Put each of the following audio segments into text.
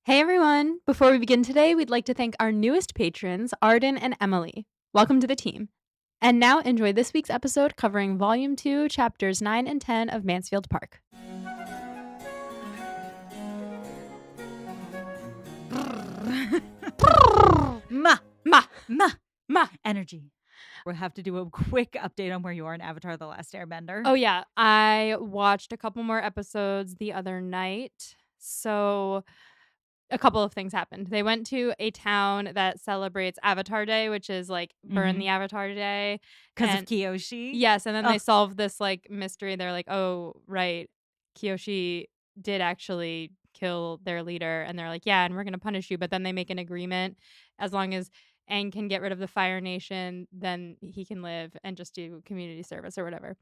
Hey everyone! Before we begin today, we'd like to thank our newest patrons, Arden and Emily. Welcome to the team. And now enjoy this week's episode covering Volume 2, Chapters 9 and 10 of Mansfield Park. Ma. Energy. We'll have to do a quick update on where you are in Avatar: The Last Airbender. Oh yeah, I watched a couple more episodes the other night. So a couple of things happened. They went to a town that celebrates Avatar Day, which is like Burn the Avatar Day. Because of And Kyoshi? yes, and then Oh. they solved this like mystery. They're like, oh, right, Kyoshi did actually kill their leader. And they're like, yeah, and we're going to punish you. But then they make an agreement as long as Aang can get rid of the Fire Nation, then he can live and just do community service or whatever.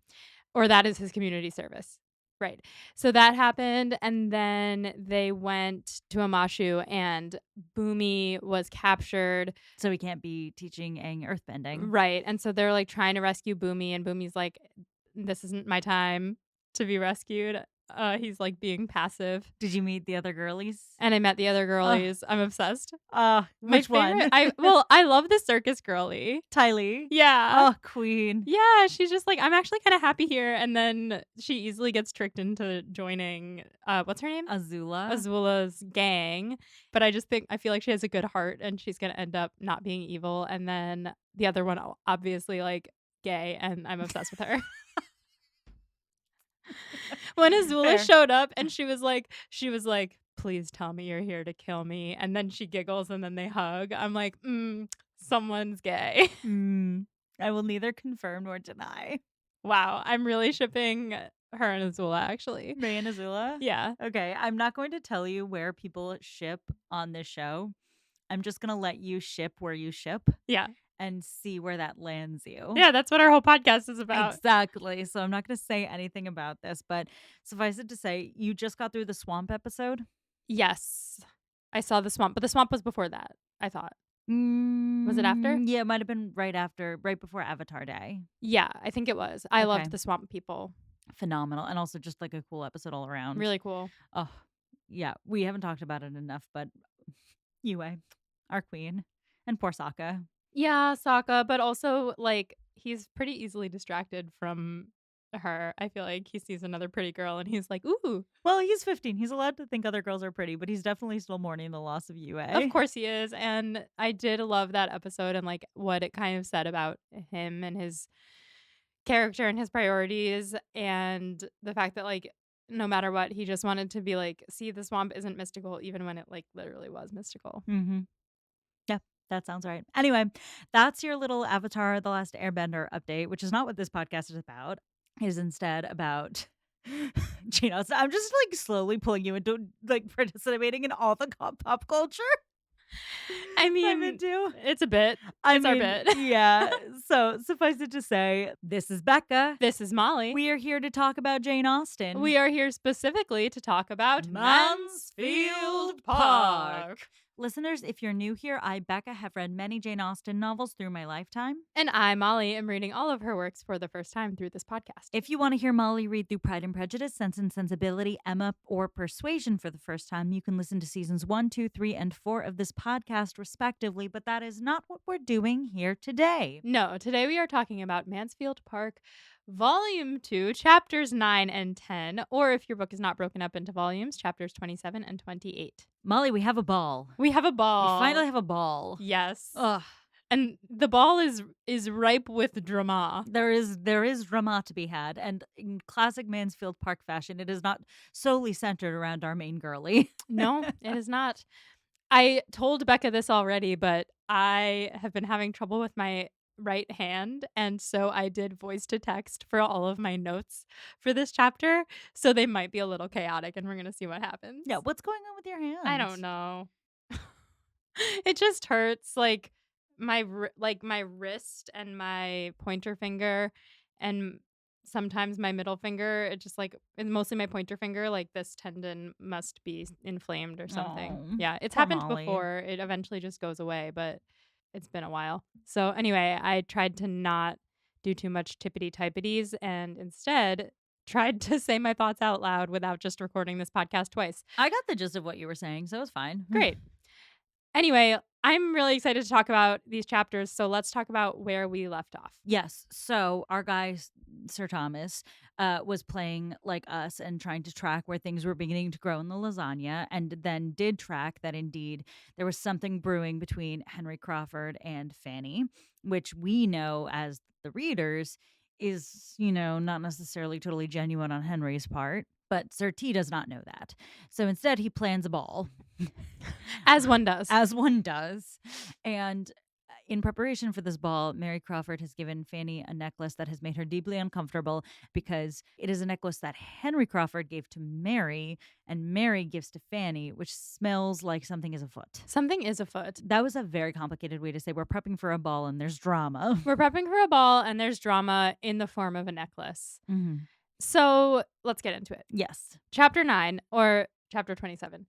Or that is his community service. Right. So that happened. And then they went to Amashu and Boomy was captured. So he can't be teaching Aang earthbending. Right. And so they're like trying to rescue Boomy, and Boomy's like, this isn't my time to be rescued. He's like being passive. Did you meet the other girlies? And I met the other girlies. I'm obsessed. Which one? I love the circus girly. Ty Lee? Yeah. Oh, queen. Yeah, she's just like, I'm actually kind of happy here. And then she easily gets tricked into joining, what's her name? Azula's gang. But I feel like she has a good heart and she's going to end up not being evil. And then the other one, obviously like gay, and I'm obsessed with her. When Azula showed up and she was like, please tell me you're here to kill me. And then she giggles and then they hug. I'm like, someone's gay. I will neither confirm nor deny. Wow, I'm really shipping her and Azula, actually. Ray and Azula? Yeah. Okay, I'm not going to tell you where people ship on this show. I'm just going to let you ship where you ship. Yeah. And see where that lands you. Yeah, that's what our whole podcast is about. Exactly. So I'm not going to say anything about this, but suffice it to say, you just got through the swamp episode? Yes. I saw the swamp, but the swamp was before that, I thought. Was it after? Yeah, it might have been right before Avatar Day. Yeah, I think it was. I loved the swamp people. Phenomenal. And also just like a cool episode all around. Really cool. Oh, yeah. We haven't talked about it enough, but Yue, our queen, and poor Sokka. Yeah, Sokka, but also like he's pretty easily distracted from her. I feel like he sees another pretty girl and he's like, ooh. Well, he's 15. He's allowed to think other girls are pretty, but he's definitely still mourning the loss of Yue. Of course he is. And I did love that episode and like what it kind of said about him and his character and his priorities, and the fact that like no matter what, he just wanted to be like, see, the swamp isn't mystical, even when it like literally was mystical. Yeah, that sounds right. Anyway, that's your little Avatar: The Last Airbender update, which is not what this podcast is about. It is instead about Jane Austen. I'm just like slowly pulling you into like participating in all the pop culture. I mean, it's a bit. It's our bit. Yeah. So suffice it to say, this is Becca. This is Molly. We are here to talk about Jane Austen. We are here specifically to talk about Mansfield Park. Listeners, if you're new here, I, Becca, have read many Jane Austen novels through my lifetime. And I, Molly, am reading all of her works for the first time through this podcast. If you want to hear Molly read through Pride and Prejudice, Sense and Sensibility, Emma, or Persuasion for the first time, you can listen to seasons 1, 2, 3, and 4 of this podcast, respectively. But that is not what we're doing here today. No, today we are talking about Mansfield Park, Volume 2, Chapters 9 and 10, or if your book is not broken up into volumes, Chapters 27 and 28. Molly, we have a ball. We have a ball. We finally have a ball. Yes. Ugh. And the ball is ripe with drama. There is drama to be had, and in classic Mansfield Park fashion, it is not solely centered around our main girly. No, it is not. I told Becca this already, but I have been having trouble with my right hand, and so I did voice to text for all of my notes for this chapter, so they might be a little chaotic, and we're gonna see what happens. Yeah, what's going on with your hand? I don't know. It just hurts, like my wrist and my pointer finger, and sometimes my middle finger. It just like it's mostly my pointer finger. Like this tendon must be inflamed or something. Oh, yeah, it's poor happened Molly. before. It eventually just goes away, but it's been a while. So anyway, I tried to not do too much tippity typpities and instead tried to say my thoughts out loud without just recording this podcast twice. I got the gist of what you were saying, so it was fine. Great. Anyway, I'm really excited to talk about these chapters, so let's talk about where we left off. Yes. So our guy, Sir Thomas, was playing like us and trying to track where things were beginning to grow in the lasagna, and then did track that indeed there was something brewing between Henry Crawford and Fanny, which we know as the readers is, not necessarily totally genuine on Henry's part. But Sir T does not know that. So instead, he plans a ball. As one does. As one does. And in preparation for this ball, Mary Crawford has given Fanny a necklace that has made her deeply uncomfortable because it is a necklace that Henry Crawford gave to Mary and Mary gives to Fanny, which smells like something is afoot. Something is afoot. That was a very complicated way to say we're prepping for a ball and there's drama. We're prepping for a ball and there's drama in the form of a necklace. Mm-hmm. So let's get into it. Yes. Chapter 9 or chapter 27.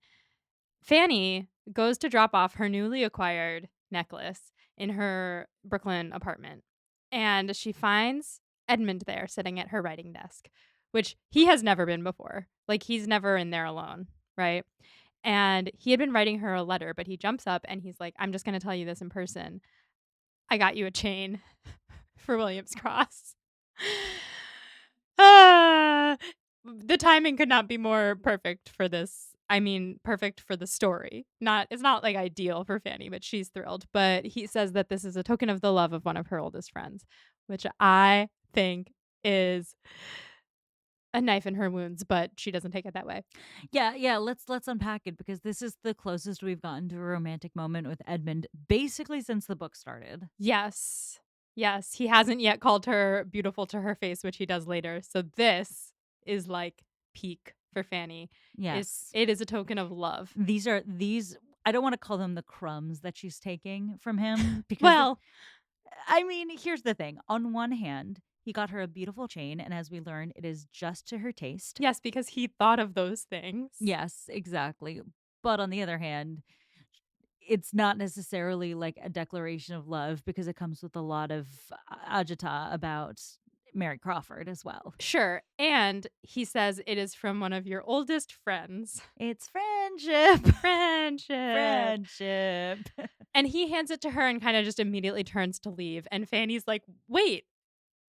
Fanny goes to drop off her newly acquired necklace in her Brooklyn apartment. And she finds Edmund there sitting at her writing desk, which he has never been before. Like, he's never in there alone, right? And he had been writing her a letter, but he jumps up and he's like, I'm just going to tell you this in person. I got you a chain for William's Cross. The timing could not be more perfect for this. I mean, perfect for the story. It's not like ideal for Fanny, but she's thrilled. But he says that this is a token of the love of one of her oldest friends, which I think is a knife in her wounds, but she doesn't take it that way. Yeah. Let's unpack it because this is the closest we've gotten to a romantic moment with Edmund, basically since the book started. Yes. He hasn't yet called her beautiful to her face, which he does later. So this is like peak for Fanny. Yes. It is a token of love. These I don't want to call them the crumbs that she's taking from him because I mean, here's the thing. On one hand, he got her a beautiful chain, and as we learn, it is just to her taste. Yes, because he thought of those things. Yes, exactly. But on the other hand, it's not necessarily like a declaration of love because it comes with a lot of agita about Mary Crawford as well. Sure. And he says it is from one of your oldest friends. It's friendship. Friendship. And he hands it to her and kind of just immediately turns to leave. And Fanny's like, wait,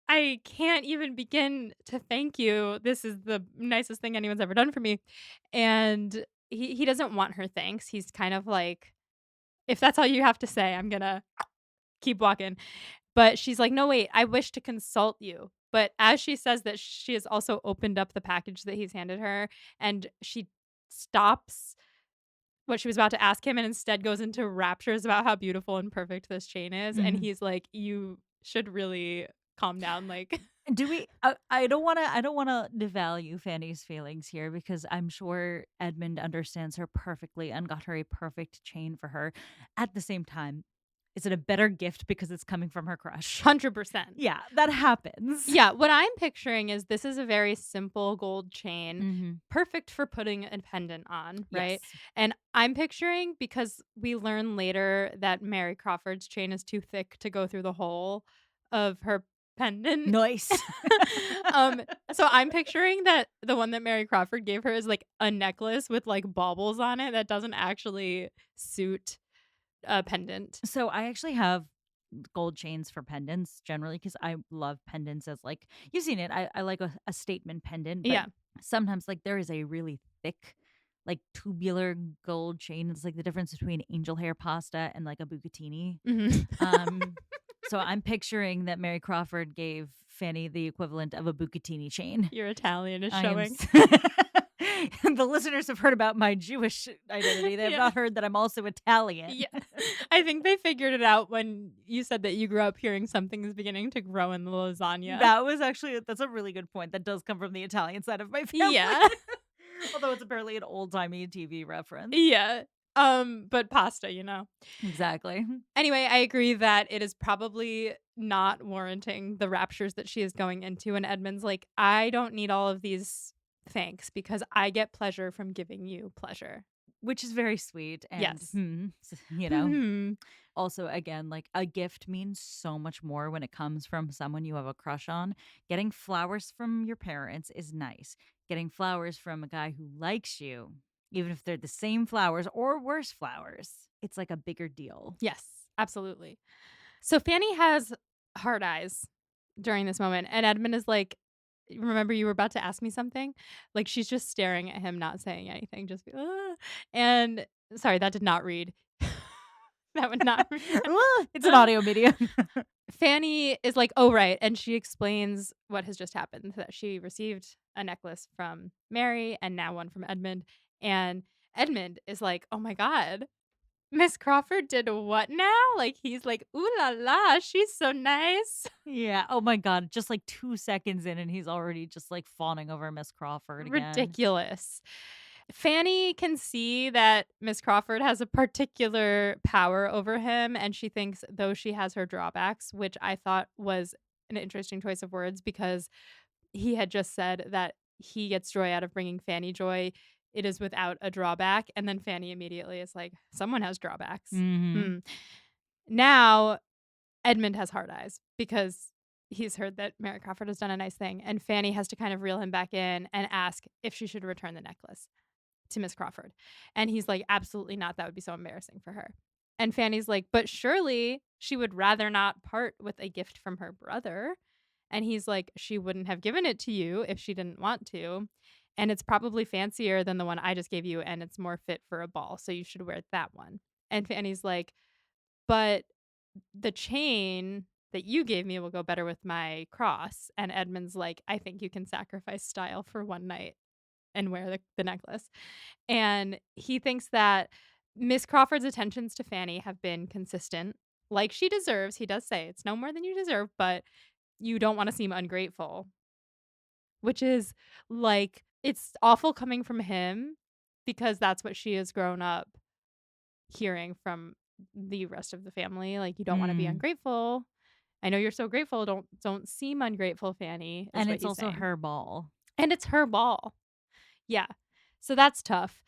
I can't even begin to thank you. This is the nicest thing anyone's ever done for me. And he doesn't want her thanks. He's kind of like, if that's all you have to say, I'm going to keep walking. But she's like, no, wait, I wish to consult you. But as she says that, she has also opened up the package that he's handed her, and she stops what she was about to ask him and instead goes into raptures about how beautiful and perfect this chain is. Mm-hmm. And he's like, you should really calm down. Like, do we I don't want to devalue Fanny's feelings here because I'm sure Edmund understands her perfectly and got her a perfect chain for her. At the same time, is it a better gift because it's coming from her crush? 100%. Yeah, that happens. Yeah, what I'm picturing is this is a very simple gold chain, Mm-hmm. perfect for putting a pendant on, right? Yes. And I'm picturing, because we learn later that Mary Crawford's chain is too thick to go through the hole of her pendant. Nice. So I'm picturing that the one that Mary Crawford gave her is like a necklace with like baubles on it that doesn't actually suit a pendant. So I actually have gold chains for pendants generally because I love pendants as like you've seen it. I like a statement pendant. But Yeah. sometimes like there is a really thick, like tubular gold chain. It's like the difference between angel hair pasta and like a bucatini. Mm-hmm. So I'm picturing that Mary Crawford gave Fanny the equivalent of a bucatini chain. Your Italian is showing. The listeners have heard about my Jewish identity. They have not heard that I'm also Italian. Yeah. I think they figured it out when you said that you grew up hearing something is beginning to grow in the lasagna. That's a really good point. That does come from the Italian side of my family. Yeah. Although it's apparently an old-timey TV reference. Yeah. But pasta, you know. Exactly. Anyway, I agree that it is probably not warranting the raptures that she is going into. And Edmund's like, I don't need all of these thanks because I get pleasure from giving you pleasure. which is very sweet and, Yes. you know, Hmm. also, again, like, a gift means so much more when it comes from someone you have a crush on. Getting flowers from your parents is nice. Getting flowers from a guy who likes you, even if they're the same flowers or worse flowers, it's like a bigger deal. Yes, absolutely. So Fanny has hard eyes during this moment, and Edmund is like, "Remember you were about to ask me something?" Like, she's just staring at him, not saying anything, just "Ah," and sorry, that did not read. That would not read. It's an audio medium. Fanny is like, "Oh, right," and she explains what has just happened, that she received a necklace from Mary and now one from Edmund, and Edmund is like, "Oh my god, Miss Crawford did what now?" Like, he's like, "Ooh la la, she's so nice." Yeah. Oh my god. Just like 2 seconds in and he's already just like fawning over Miss Crawford again. Ridiculous. Fanny can see that Miss Crawford has a particular power over him, and she thinks though she has her drawbacks, which I thought was an interesting choice of words because he had just said that he gets joy out of bringing Fanny joy. It is without a drawback, and then Fanny immediately is like, "Someone has drawbacks." Mhm. Hmm. Now Edmund has hard eyes because he's heard that Mary Crawford has done a nice thing, and Fanny has to kind of reel him back in and ask if she should return the necklace to Miss Crawford. And he's like, "Absolutely not. That would be so embarrassing for her." And Fanny's like, "But surely she would rather not part with a gift from her brother." And he's like, "She wouldn't have given it to you if she didn't want to. And it's probably fancier than the one I just gave you, and it's more fit for a ball. So you should wear that one." And Fanny's like, "But the chain that you gave me will go better with my cross." And Edmund's like, "I think you can sacrifice style for one night and wear the necklace." And he thinks that Miss Crawford's attentions to Fanny have been consistent, like she deserves. He does say it's no more than you deserve, but you don't want to seem ungrateful, which is like, it's awful coming from him because that's what she has grown up hearing from the rest of the family. Like, you don't want to be Mm. ungrateful. I know you're so grateful. Don't seem ungrateful, Fanny, is And what it's he's also saying. her ball. And it's her ball. Yeah. So that's tough.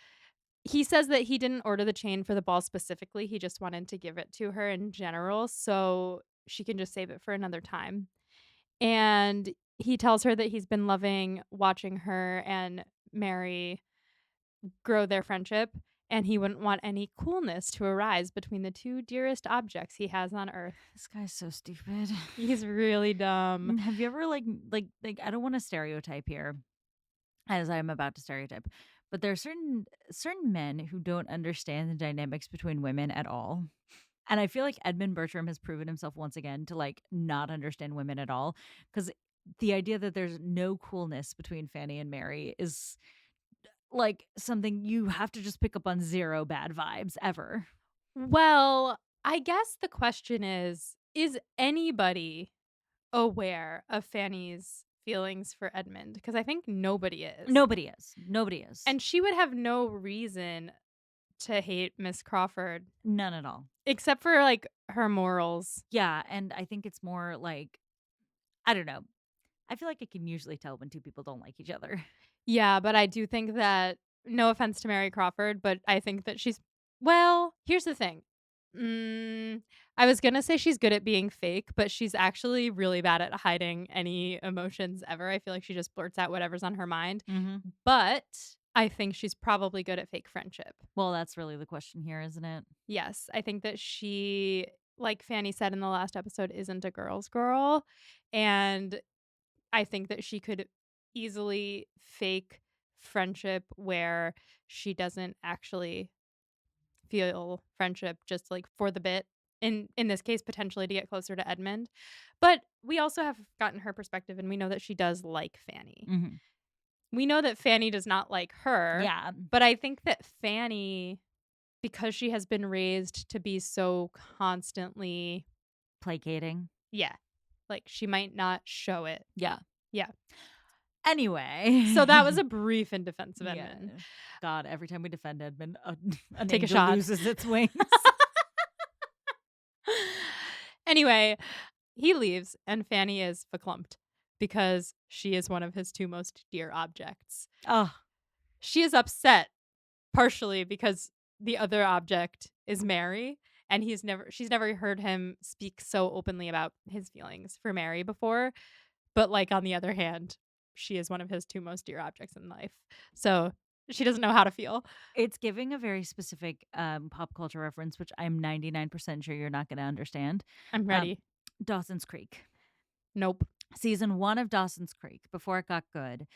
He says that he didn't order the chain for the ball specifically. He just wanted to give it to her in general so she can just save it for another time. And he tells her that he's been loving watching her and Mary grow their friendship, and he wouldn't want any coolness to arise between the two dearest objects he has on earth. This guy's so stupid. He's really dumb. Have you ever like I don't want to stereotype here as I'm about to stereotype, but there are certain men who don't understand the dynamics between women at all. And I feel like Edmund Bertram has proven himself once again to like not understand women at all cuz the idea that there's no coolness between Fanny and Mary is like something you have to just pick up on zero bad vibes ever. Well, I guess the question is anybody aware of Fanny's feelings for Edmund? Because I think nobody is. Nobody is. Nobody is. And she would have no reason to hate Miss Crawford None at all. except for, like, her morals. Yeah, and I think it's more like I don't know. I feel like I can usually tell when two people don't like each other. Yeah, but I do think that, no offense to Mary Crawford, but I think that she's, well, here's the thing. Mm, I was gonna say she's good at being fake, but she's actually really bad at hiding any emotions ever. I feel like she just blurts out whatever's on her mind. Mhm. But I think she's probably good at fake friendship. Well, that's really the question here, isn't it? Yes, I think that she, like Fanny said in the last episode, isn't a girl's girl. And I think that she could easily fake friendship where she doesn't actually feel friendship, just like for the bit. In this case, potentially to get closer to Edmund. But we also have gotten her perspective, and we know that she does like Fanny. Mhm. We know that Fanny does not like her, Yeah, but I think that Fanny, because she has been raised to be so constantly, placating. yeah, like she might not show it. Yeah. Yeah. So that was Anyway. a brief in defense of Yeah. Edmund. God, every time we defend Edmund, an Take a angel shot. loses its wings. Anyway, he leaves and Fanny is verklempt because she is one of his two most dear objects. Oh, She is upset partially because the other object is Mary, and she's never heard him speak so openly about his feelings for Mary before, but, like, on the other hand, she is one of his 2 most dear objects in life. So, she doesn't know how to feel. It's giving a very specific, pop culture reference, which I'm 99% sure you're not gonna understand. I'm Um, ready. Dawson's Creek. Nope. Season 1 of Dawson's Creek, before it got good,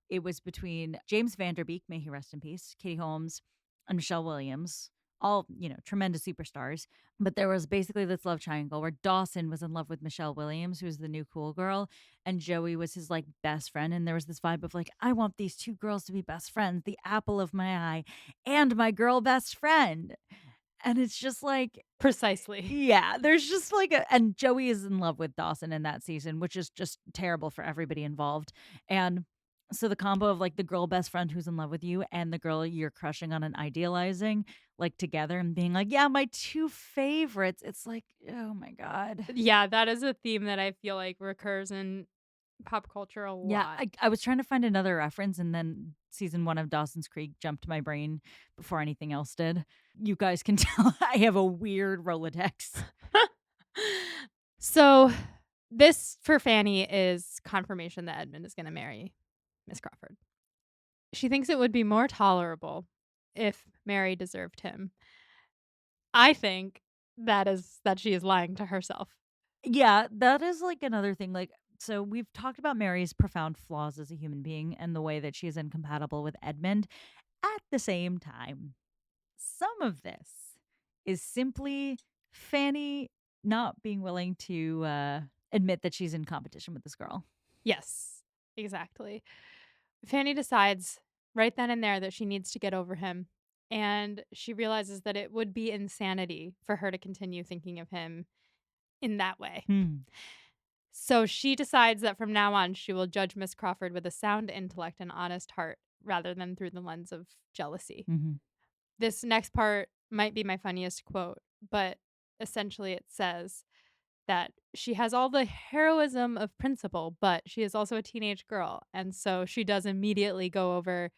it was between James Vanderbeek, may he rest in peace, Katie Holmes, and Michelle Williams, all, tremendous superstars. But there was basically this love triangle where Dawson was in love with Michelle Williams, who was the new cool girl, and Joey was his like best friend. And there was this vibe of like, I want these two girls to be best friends, the apple of my eye, and my girl best friend. And it's just like, Precisely. yeah, there's just like and Joey is in love with Dawson in that season, which is just terrible for everybody involved. And so the combo of like the girl best friend who's in love with you and the girl you're crushing on and idealizing, like together and being like, yeah, my two favorites. It's like, oh my God. Yeah, that is a theme that I feel like recurs in pop culture a Yeah, lot. I was trying to find another reference and then season 1 of Dawson's Creek jumped to my brain before anything else did. You guys can tell I have a weird Rolodex. So, this for Fanny is confirmation that Edmund is gonna marry Miss Crawford. She thinks it would be more tolerable if Mary deserved him. I think that she is lying to herself. Yeah, that is like another thing. Like, so we've talked about Mary's profound flaws as a human being and the way that she is incompatible with Edmund. At the same time, some of this is simply Fanny not being willing to admit that she's in competition with this girl. Yes, exactly. Fanny decides right then and there that she needs to get over him, and she realizes that it would be insanity for her to continue thinking of him in that way. Hmm. So she decides that from now on, she will judge Miss Crawford with a sound intellect and honest heart rather than through the lens of jealousy. Hmm. This next part might be my funniest quote, but essentially it says that she has all the heroism of principle, but she is also a teenage girl. And so she does immediately go over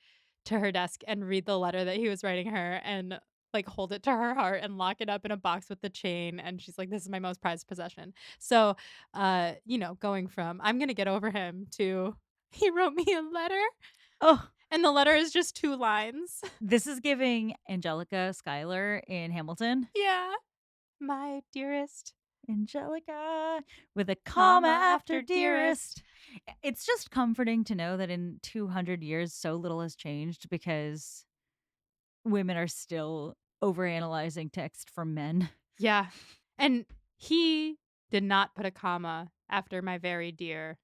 to her desk and read the letter that he was writing her and like hold it to her heart and lock it up in a box with the chain. And she's like, this is my most prized possession. So, going from I'm going to get over him to he wrote me a letter Oh, and the letter is just 2 lines. this is giving Angelica Schuyler in Hamilton. Yeah. My dearest. Angelica with a comma Comma after after dearest. It's just comforting to know that in 200 years, so little has changed because women are still overanalyzing text from men. Yeah. And he did not put a comma after my very dear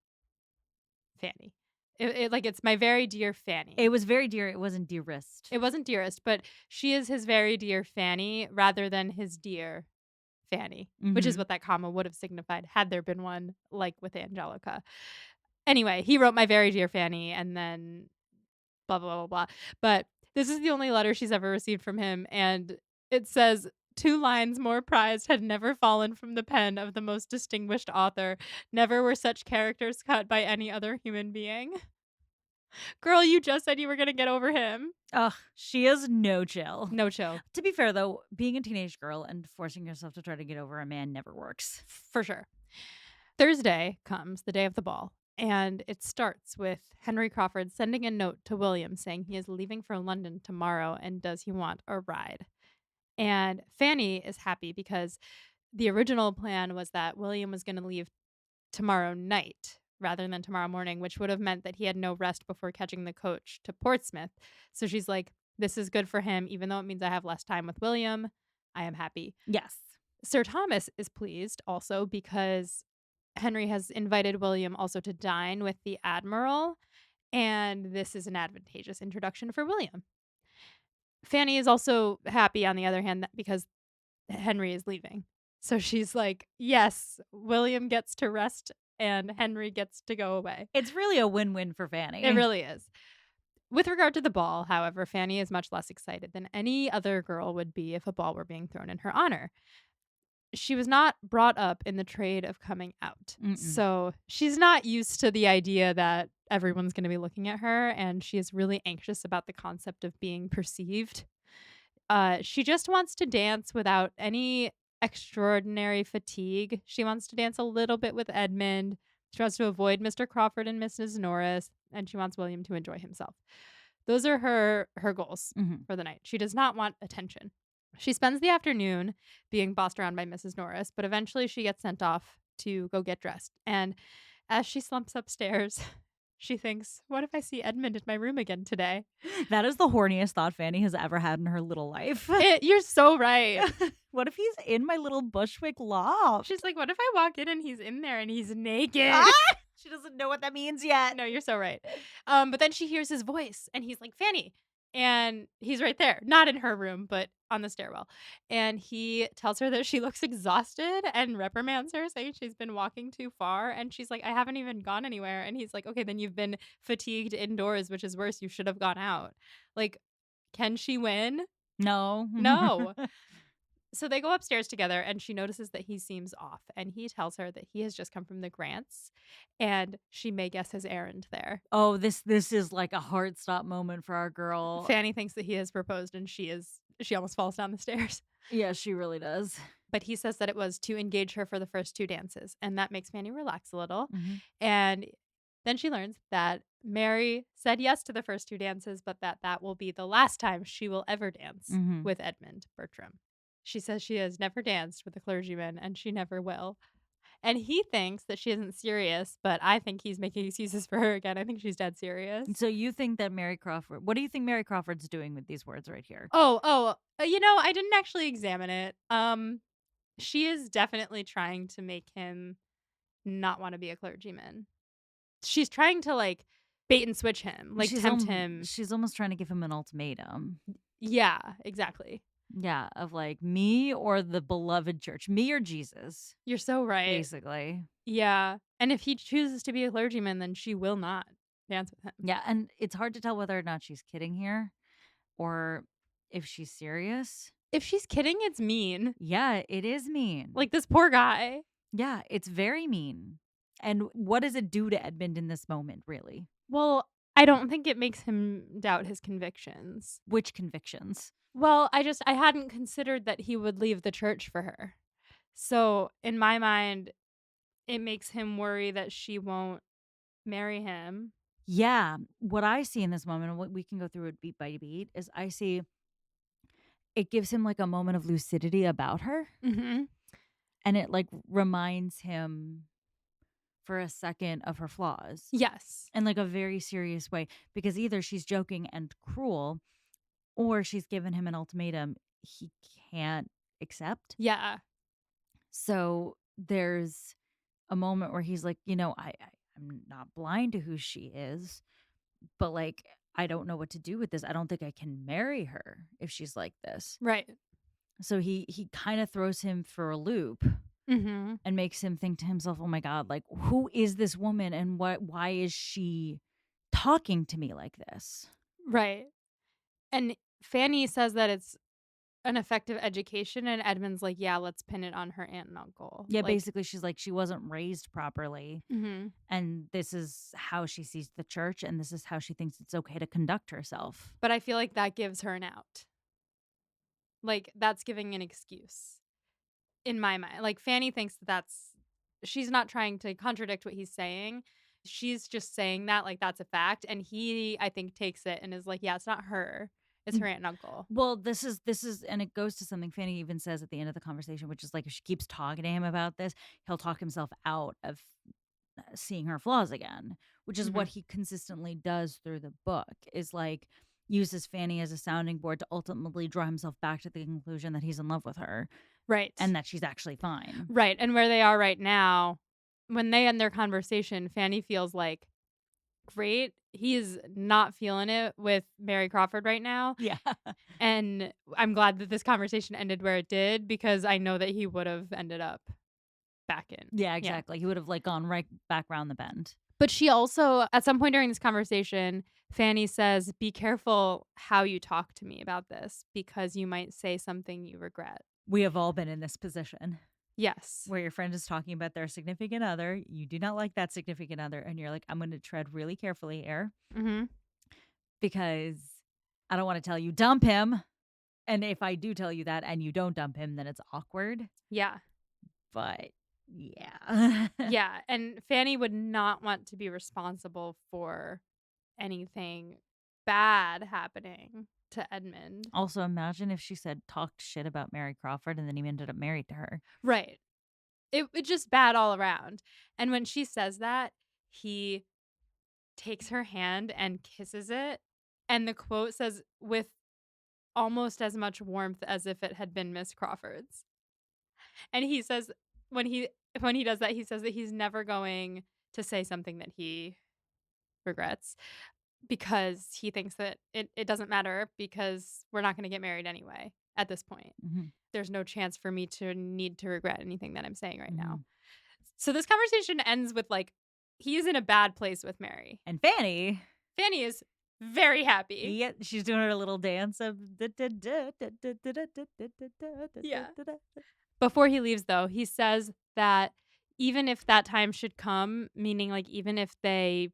Fanny. It's my very dear Fanny. It was very dear. It wasn't dearest. It wasn't dearest, but she is his very dear Fanny rather than his dear Fanny, which is Mhm. what that comma would have signified had there been one, like with Angelica. Anyway, he wrote my very dear Fanny and then blah, blah, blah, blah. But this is the only letter she's ever received from him. And it says, 2 lines more prized had never fallen from the pen of the most distinguished author. Never were such characters cut by any other human being. Girl, you just said you were going to get over him. Ugh, she is no chill. No chill. To be fair, though, being a teenage girl and forcing yourself to try to get over a man never works. For sure. Thursday comes, the day of the ball. And it starts with Henry Crawford sending a note to William saying he is leaving for London tomorrow and does he want a ride? And Fanny is happy because the original plan was that William was going to leave tomorrow night rather than tomorrow morning, which would have meant that he had no rest before catching the coach to Portsmouth. So she's like, this is good for him, even though it means I have less time with William. I am happy. Yes. Sir Thomas is pleased also because Henry has invited William also to dine with the Admiral, and this is an advantageous introduction for William. Fanny is also happy, on the other hand, because Henry is leaving. So she's like, yes, William gets to rest and Henry gets to go away. It's really a win-win for Fanny. It really is. With regard to the ball, however, Fanny is much less excited than any other girl would be if a ball were being thrown in her honor. She was not brought up in the trade of coming out. Mm-mm. So she's not used to the idea that everyone's gonna be looking at her, and she is really anxious about the concept of being perceived. She just wants to dance without any extraordinary fatigue. She wants to dance a little bit with Edmund. She wants to avoid Mr. Crawford and Mrs. Norris, and she wants William to enjoy himself. Those are her goals Mhm. for the night. She does not want attention. She spends the afternoon being bossed around by Mrs. Norris, but eventually she gets sent off to go get dressed. And as she slumps upstairs, she thinks, "What if I see Edmund in my room again today?" That is the horniest thought Fanny has ever had in her little life. You're so right. What if he's in my little Bushwick loft? She's like, "What if I walk in and he's in there and he's naked?" Ah! She doesn't know what that means yet. No, you're so right. But then she hears his voice and he's like, "Fanny." And he's right there, not in her room, but on the stairwell. And he tells her that she looks exhausted and reprimands her, saying she's been walking too far. And she's like, "I haven't even gone anywhere." And he's like, "Okay, then you've been fatigued indoors, which is worse. You should have gone out." Like, can she win? No. No. So they go upstairs together and she notices that he seems off and he tells her that he has just come from the Grants and she may guess his errand there. Oh, this is like a hard stop moment for our girl. Fanny thinks that he has proposed and she almost falls down the stairs. Yeah, she really does. But he says that it was to engage her for the first two dances and that makes Fanny relax a little. Mhm. And then she learns that Mary said yes to the first two dances, but that will be the last time she will ever dance Mhm. with Edmund Bertram. She says she has never danced with a clergyman and she never will. And he thinks that she isn't serious, but I think he's making excuses for her again. I think she's dead serious. So you think that Mary Crawford what do you think Mary Crawford's doing with these words right here? I didn't actually examine it. She is definitely trying to make him not want to be a clergyman. She's trying to like bait and switch him, like tempt him. She's almost trying to give him an ultimatum. Yeah, exactly. Yeah, of like me or the beloved church, me or Jesus, You're so right. basically. Yeah. And if he chooses to be a clergyman, then she will not dance with him. Yeah, and it's hard to tell whether or not she's kidding here or if she's serious. If she's kidding, it's mean. Yeah, it is mean. Like this poor guy. Yeah, it's very mean. And what does it do to Edmund in this moment, really? Well, I don't think it makes him doubt his convictions. Which convictions? Well, I hadn't considered that he would leave the church for her. So, in my mind, it makes him worry that she won't marry him. Yeah, what I see in this moment, and what we can go through it beat by beat, is I see it gives him like a moment of lucidity about her. Mhm. And it like reminds him for a second of her flaws Yes. in like a very serious way because either she's joking and cruel or she's given him an ultimatum he can't accept. Yeah. So there's a moment where he's like, I'm not blind to who she is, but like I don't know what to do with this. I don't think I can marry her if she's like this. Right. So he kind of throws him for a loop Mhm. and makes him think to himself, "Oh my god, like who is this woman and why is she talking to me like this?" Right. And Fanny says that it's an effective education and Edmund's like, "Yeah, let's pin it on her aunt and uncle." Yeah, Like, basically she's like she wasn't raised properly mhm. and this is how she sees the church and this is how she thinks it's okay to conduct herself. But I feel like that gives her an out. Like that's giving an excuse. In my mind, like, Fanny thinks that that's she's not trying to contradict what he's saying. She's just saying that, like, that's a fact, and he, I think, takes it and is like, "Yeah, it's not her. It's her aunt and uncle." Well, this is and it goes to something Fanny even says at the end of the conversation, which is like if she keeps talking to him about this, he'll talk himself out of seeing her flaws again, which is what Mhm. he consistently does through the book is like uses Fanny as a sounding board to ultimately draw himself back to the conclusion that he's in love with her Right. and that she's actually fine. Right, and where they are right now, when they end their conversation, Fanny feels like, "Great." He is not feeling it with Mary Crawford right now, Yeah. and I'm glad that this conversation ended where it did because I know that he would've ended up back in. Yeah, Yeah. exactly. He would have like gone right back around the bend. But she also at some point during this conversation, Fanny says, "Be careful how you talk to me about this because you might say something you regret." We have all been in this position. Yes. where your friend is talking about their significant other. You do not like that significant other. And you're like, I'm going to tread really carefully here Mhm. because I don't want to tell you dump him. And if I do tell you that and you don't dump him, then it's awkward. Yeah. But yeah. Yeah, and Fanny would not want to be responsible for anything bad happening to Edmund. Also, imagine if she said talked shit about Mary Crawford and then he ended up married to her. Right. It just bad all around. And when she says that, he takes her hand and kisses it, and the quote says, "With almost as much warmth as if it had been Miss Crawford's." And he says when he does that, he says that he's never going to say something that he regrets because he thinks that it doesn't matter because we're not gonna get married anyway at this point. Mhm, There's no chance for me to need to regret anything that I'm saying right now. mhm. So this conversation ends with, like, he's in a bad place with Mary. And Fanny, Fanny is very happy. yeah, she's doing her little dance of Yeah. Before he leaves, though, he says that even if that time should come, meaning, like, even if they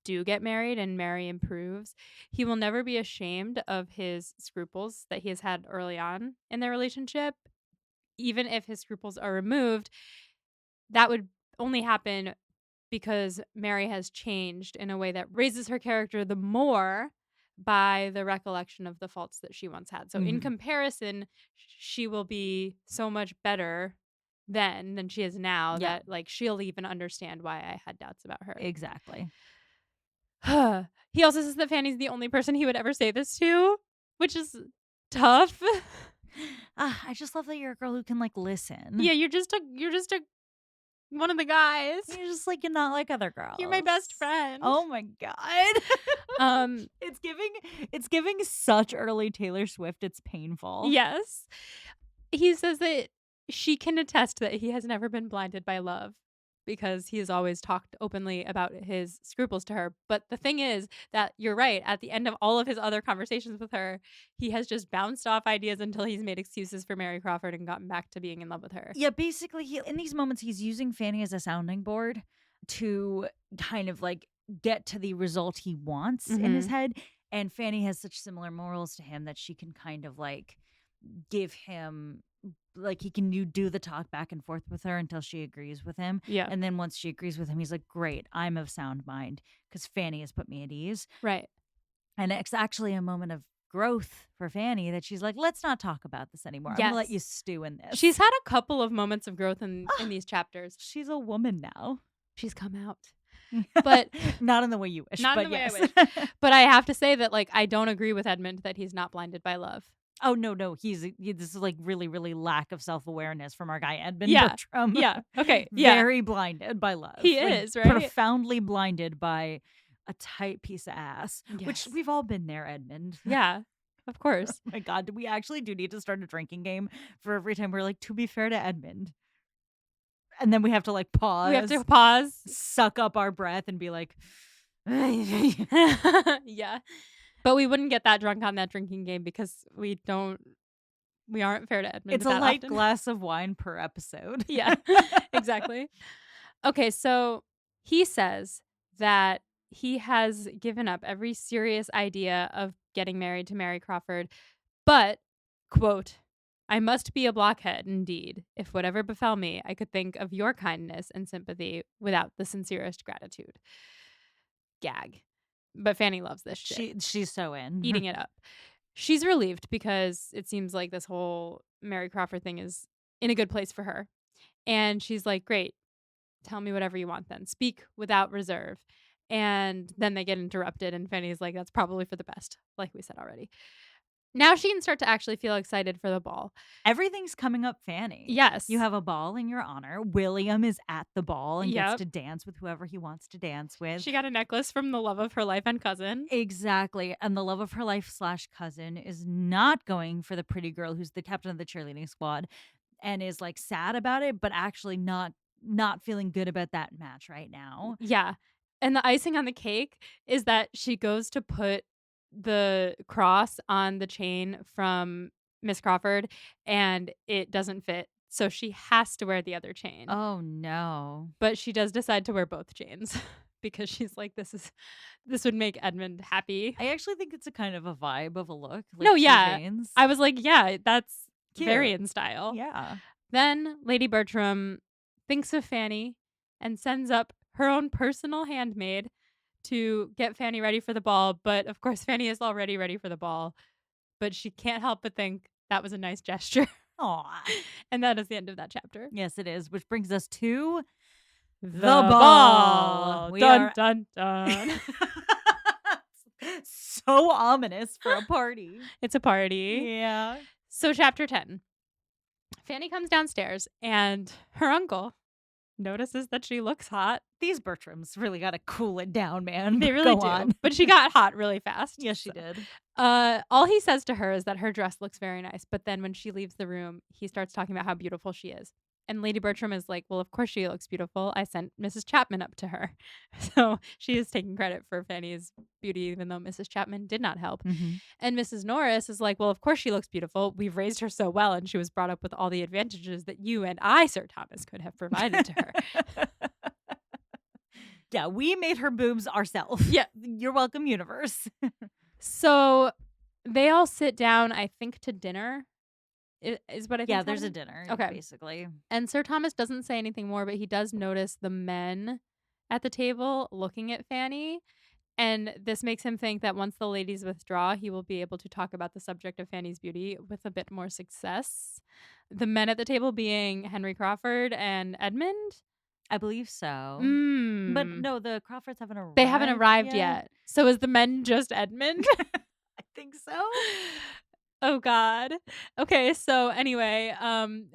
do get married and Mary improves, he will never be ashamed of his scruples that he has had early on in their relationship. Even if his scruples are removed, that would only happen because Mary has changed in a way that raises her character the more by the recollection of the faults that she once had. So in Mhm, comparison, she will be so much better then than she is now yeah, that, like, she'll even understand why I had doubts about her. exactly. He also says that Fanny's the only person he would ever say this to, which is tough. I just love that you're a girl who can like listen. Yeah, you're just a one of the guys. You're just like you're not like other You're my girls. best friend. Oh my god. Um, It's giving such early Taylor Swift, it's painful. yes. He says that she can attest that he has never been blinded by love because he has always talked openly about his scruples to her. But the thing is that you're right. At the end of all of his other conversations with her, he has just bounced off ideas until he's made excuses for Mary Crawford and gotten back to being in love with her. Yeah, basically in these moments he's using Fanny as a sounding board to kind of like get to the result he wants in his Mhm. head. And Fanny has such similar morals to him that she can kind of like give him like he can do the talk back and forth with her until she agrees with him. Yeah. And then once she agrees with him, he's like, great, I'm of sound mind because Fanny has put me at ease. Right. And it's actually a moment of growth for Fanny that she's like, let's not talk about this anymore. I'm going to let Yes. you stew in this. She's had a couple of moments of growth in these chapters. She's a woman now. She's come out. But Not in the way you wish, not in but the way yes. I wish. But I have to say that, like, I don't agree with Edmund that he's not blinded by love. Oh, no. This is like really, really lack of self-awareness from our guy, Edmund Yeah. Bertram. Yeah. Okay. Yeah. Very blinded by love. He Like, is, right? profoundly blinded by a tight piece of ass, which Yes. we've all been there, Edmund. Yeah. Of course. Oh my God, do we actually need to start a drinking game for every time we're like, to be fair to Edmund? And then we have to like pause, We have to pause. suck up our breath, and be like, Yeah. But we wouldn't get that drunk on that drinking game because we aren't fair to Edmund it's a that light often. glass of wine per episode. Yeah. Exactly. Okay, so he says that he has given up every serious idea of getting married to Mary Crawford, but, quote, I must be a blockhead indeed, if whatever befell me, I could think of your kindness and sympathy without the sincerest gratitude. Gag. But Fanny loves this shit. She's so in. Eating it up. She's relieved because it seems like this whole Mary Crawford thing is in a good place for her. And she's like, great, tell me whatever you want then. Speak without reserve. And then they get interrupted, and Fanny's like, that's probably for the best, like we said already. Now she can start to actually feel excited for the ball. Everything's coming up, Fanny. Yes. You have a ball in your honor. William is at the ball and gets Yep. to dance with whoever he wants to dance with. She got a necklace from the love of her life and cousin. Exactly. And the love of her life / cousin is not going for the pretty girl who's the captain of the cheerleading squad and is like sad about it, but actually not feeling good about that match right now. Yeah. And the icing on the cake is that she goes to put the cross on the chain from Miss Crawford and it doesn't fit. So she has to wear the other chain. Oh, no. But she does decide to wear both chains because she's like, this would make Edmund happy. I actually think it's a kind of a vibe of a look, like No, 2 yeah. chains. I was like, yeah, that's very Cute. in style. Yeah. Then Lady Bertram thinks of Fanny and sends up her own personal handmaid to get Fanny ready for the ball. But of course, Fanny is already ready for the ball. But she can't help but think that was a nice gesture. Aw. And that is the end of that chapter. Yes, it is, which brings us to The ball. ball. We Dun, are dun, dun. so ominous for a party. It's a party. Yeah. So, chapter 10. Fanny comes downstairs and her uncle notices that she looks hot. These Bertrams really got to cool it down, man. They really Go do. on. But she got hot really fast. Yes, she So, did. all he says to her is that her dress looks very nice. But then when she leaves the room, he starts talking about how beautiful she is. And Lady Bertram is like, well, of course she looks beautiful. I sent Mrs. Chapman up to her. So she is taking credit for Fanny's beauty, even though Mrs. Chapman did not help. Mm-hmm. And Mrs. Norris is like, well, of course she looks beautiful. We've raised her so well, and she was brought up with all the advantages that you and I, Sir Thomas, could have provided to her. Yeah, we made her boobs ourselves. Yeah. You're welcome, universe. So they all sit down, I think, to dinner. Is what I think. Yeah, there's a dinner, Okay. basically. And Sir Thomas doesn't say anything more, but he does notice the men at the table looking at Fanny. And this makes him think that once the ladies withdraw, he will be able to talk about the subject of Fanny's beauty with a bit more success. The men at the table being Henry Crawford and Edmund. I believe so. But Mm. no, the Crawfords haven't arrived. They haven't arrived yet. So is the men just Edmund? I think so. Oh God. Okay, so anyway,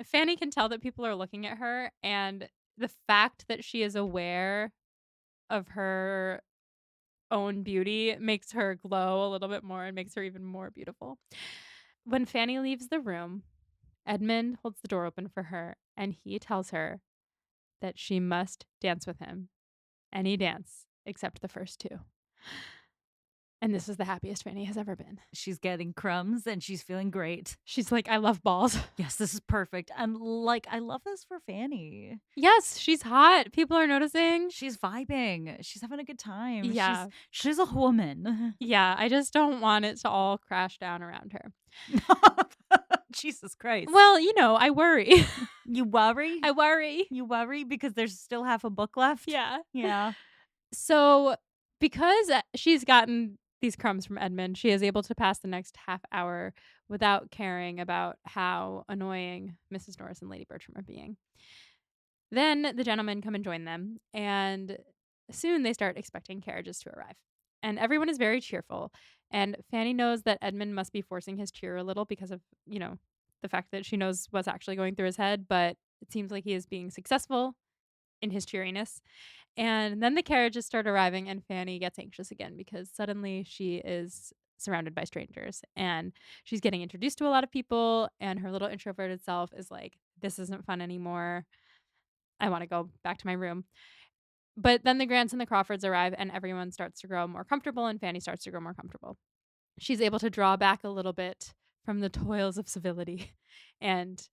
Fanny can tell that people are looking at her, and the fact that she is aware of her own beauty makes her glow a little bit more and makes her even more beautiful. When Fanny leaves the room, Edmund holds the door open for her, and he tells her that she must dance with him. Any dance except the first two. And this is the happiest Fanny has ever been. She's getting crumbs and she's feeling great. She's like, I love balls. Yes, this is perfect. And like, I love this for Fanny. Yes, she's hot. People are noticing. She's vibing. She's having a good time. Yeah. She's a woman. Yeah, I just don't want it to all crash down around her. Jesus Christ. Well, I worry. You worry? I worry. You worry because there's still half a book left? Yeah. Yeah. So, because she's gotten these crumbs from Edmund, she is able to pass the next half hour without caring about how annoying Mrs. Norris and Lady Bertram are being. Then the gentlemen come and join them, and soon they start expecting carriages to arrive. And everyone is very cheerful, and Fanny knows that Edmund must be forcing his cheer a little because of, the fact that she knows what's actually going through his head, but it seems like he is being successful in his cheeriness. And then the carriages start arriving, and Fanny gets anxious again because suddenly she is surrounded by strangers and she's getting introduced to a lot of people, and her little introverted self is like, this isn't fun anymore. I want to go back to my room. But then the Grants and the Crawfords arrive, and everyone starts to grow more comfortable, and Fanny starts to grow more comfortable. She's able to draw back a little bit from the toils of civility and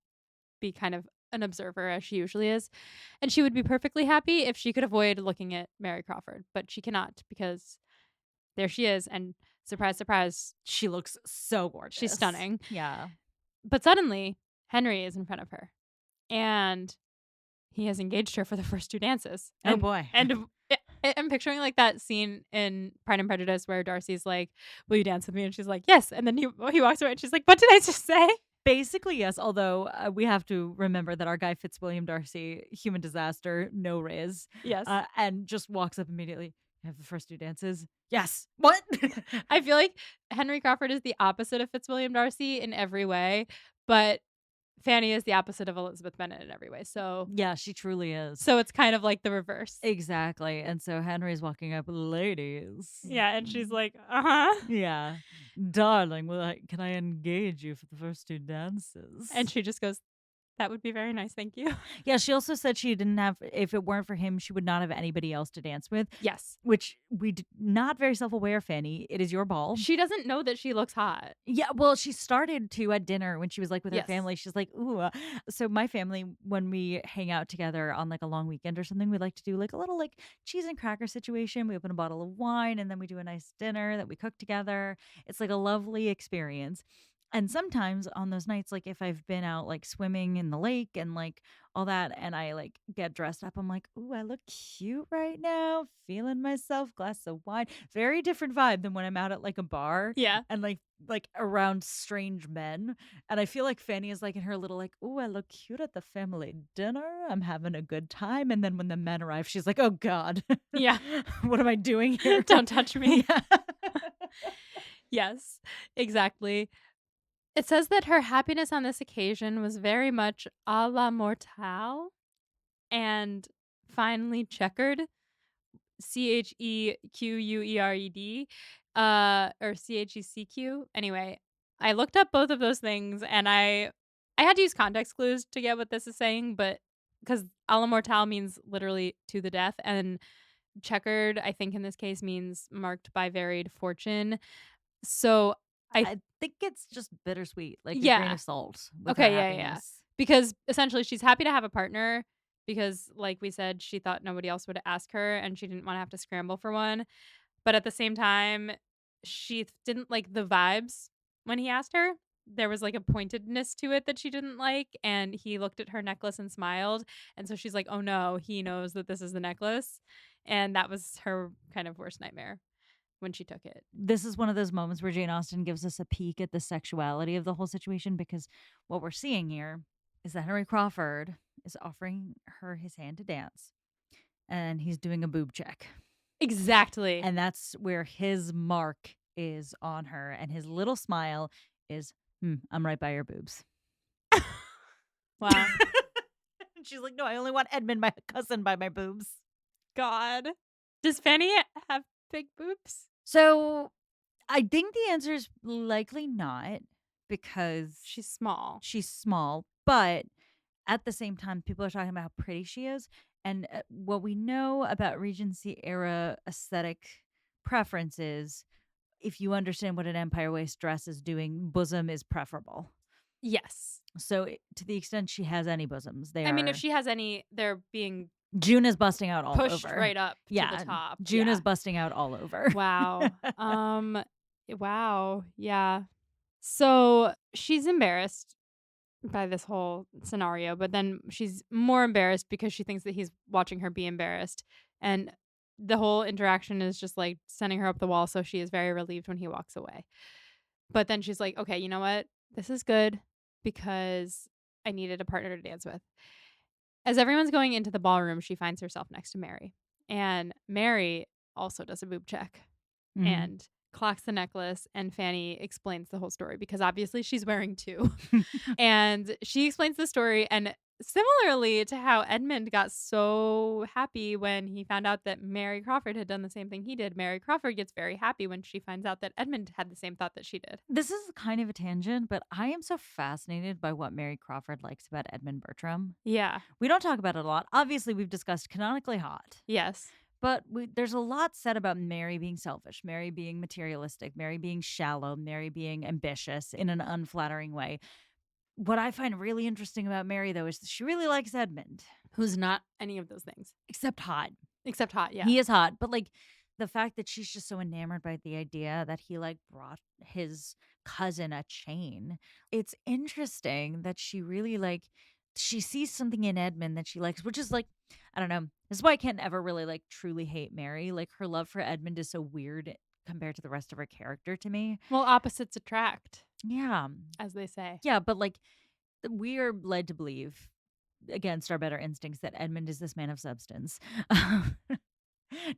be kind of an observer as she usually is. And she would be perfectly happy if she could avoid looking at Mary Crawford, but she cannot because there she is. And surprise, surprise, she looks so gorgeous. She's stunning. Yeah. But suddenly, Henry is in front of her, and he has engaged her for the first two dances. Oh boy. And I'm picturing like that scene in Pride and Prejudice where Darcy's like, will you dance with me? And she's like, yes. And then he walks away and she's like, what did I just say? Basically, yes. Although we have to remember that our guy Fitzwilliam Darcy, human disaster, no riz. Yes. And just walks up immediately. Have the first two dances? Yes. What? I feel like Henry Crawford is the opposite of Fitzwilliam Darcy in every way, but Fanny is the opposite of Elizabeth Bennet in every way. So yeah, she truly is. So it's kind of like the reverse. Exactly. And so Henry's walking up, ladies. Yeah, and she's like, uh-huh. Yeah. Darling, can I engage you for the first two dances? And she just goes, That would be very nice, thank you. Yeah, she also said she didn't have if it weren't for him, she would not have anybody else to dance with, Yes. which we d not very self-aware, Fanny. It is your ball. She doesn't know that she looks hot. Yeah, well, she started to at dinner when she was, like, with her Yes. family. She's like, "Ooh," so my family, when we hang out together on, like, a long weekend or something, we like to do, like, a little, like, cheese and cracker situation. We open a bottle of wine, and then we do a nice dinner that we cook together. It's, like, a lovely experience, and sometimes on those nights, like, if I've been out, like, swimming in the lake and, like, all that, and I, like, get dressed up, I'm like, "Ooh, I look cute right now, feeling myself, glass of wine." Very different vibe than when I'm out at, like, a bar Yeah. and, like, around strange men, and I feel like Fanny is, like, in her little, like, "Ooh, I look cute at the family dinner, I'm having a good time," and then when the men arrive, she's like, "Oh god. Yeah. What am I doing here?" Don't touch me. Yeah. Yes, exactly. It says that her happiness on this occasion was very much a la mortal and finely checkered, CHEQUERED, or CHECQ. Anyway, I looked up both of those things and I had to use context clues to get what this is saying, but because a la mortal means literally to the death, and checkered, I think in this case means marked by varied fortune. So I I think it's just bittersweet, like a grain yeah. of salt with her Okay, yeah, yeah, yeah. happiness. Because essentially she's happy to have a partner because, like we said, she thought nobody else would ask her and she didn't wanna have to scramble for one. But at the same time, she didn't like the vibes when he asked her. There was, like, a pointedness to it that she didn't like, and he looked at her necklace and smiled, and so she's like, "Oh, no, he knows that this is the necklace," and that was her kind of worst nightmare when she took it. This is one of those moments where Jane Austen gives us a peek at the sexuality of the whole situation because what we're seeing here is that Henry Crawford is offering her his hand to dance, and he's doing a boob check. Exactly. And that's where his mark is on her, and his little smile is, "Hmm, I'm right by your boobs." Wow. And she's like, "No, I only want Edmund, my cousin, by my boobs." God. Does Fanny have big boobs? So, I think the answer is likely not because She's small. she's small, but at the same time, people are talking about how pretty she is, and, what we know about Regency era aesthetic preferences, if you understand what an empire waist dress is doing, bosom is preferable. Yes. So, to the extent she has any bosoms, they I mean, if are she has any, they're being June is busting out all pushed over. right up to the Yeah, top. June is Yeah. busting out all over. Wow. Wow. Yeah. So she's embarrassed by this whole scenario, but then she's more embarrassed because she thinks that he's watching her be embarrassed. And the whole interaction is just like sending her up the wall. So she is very relieved when he walks away. But then she's like, okay, you know what? This is good because I needed a partner to dance with. As everyone's going into the ballroom, she finds herself next to Mary. And Mary also does a boob check Mhm. and clocks the necklace. And Fanny explains the whole story because obviously she's wearing two. And she explains the story. And similarly to how Edmund got so happy when he found out that Mary Crawford had done the same thing he did, Mary Crawford gets very happy when she finds out that Edmund had the same thought that she did. This is kind of a tangent, but I am so fascinated by what Mary Crawford likes about Edmund Bertram. Yeah. We don't talk about it a lot. Obviously, we've discussed canonically hot, Yes. but there's a lot said about Mary being selfish, Mary being materialistic, Mary being shallow, Mary being ambitious in an unflattering way. What I find really interesting about Mary, though, is that she really likes Edmund, Who's not any of those things except hot. except hot. Yeah. He is hot, but, like, the fact that she's just so enamored by the idea that he, like, brought his cousin a chain, it's interesting that she really, like she sees something in Edmund that she likes, which is, like I don't know. This is why I can't ever really, like, truly hate Mary, like, her love for Edmund is so weird compared to the rest of her character to me. Well, opposites attract, Yeah. as they say. Yeah, but, like, we are led to believe, against our better instincts, that Edmund is this man of substance.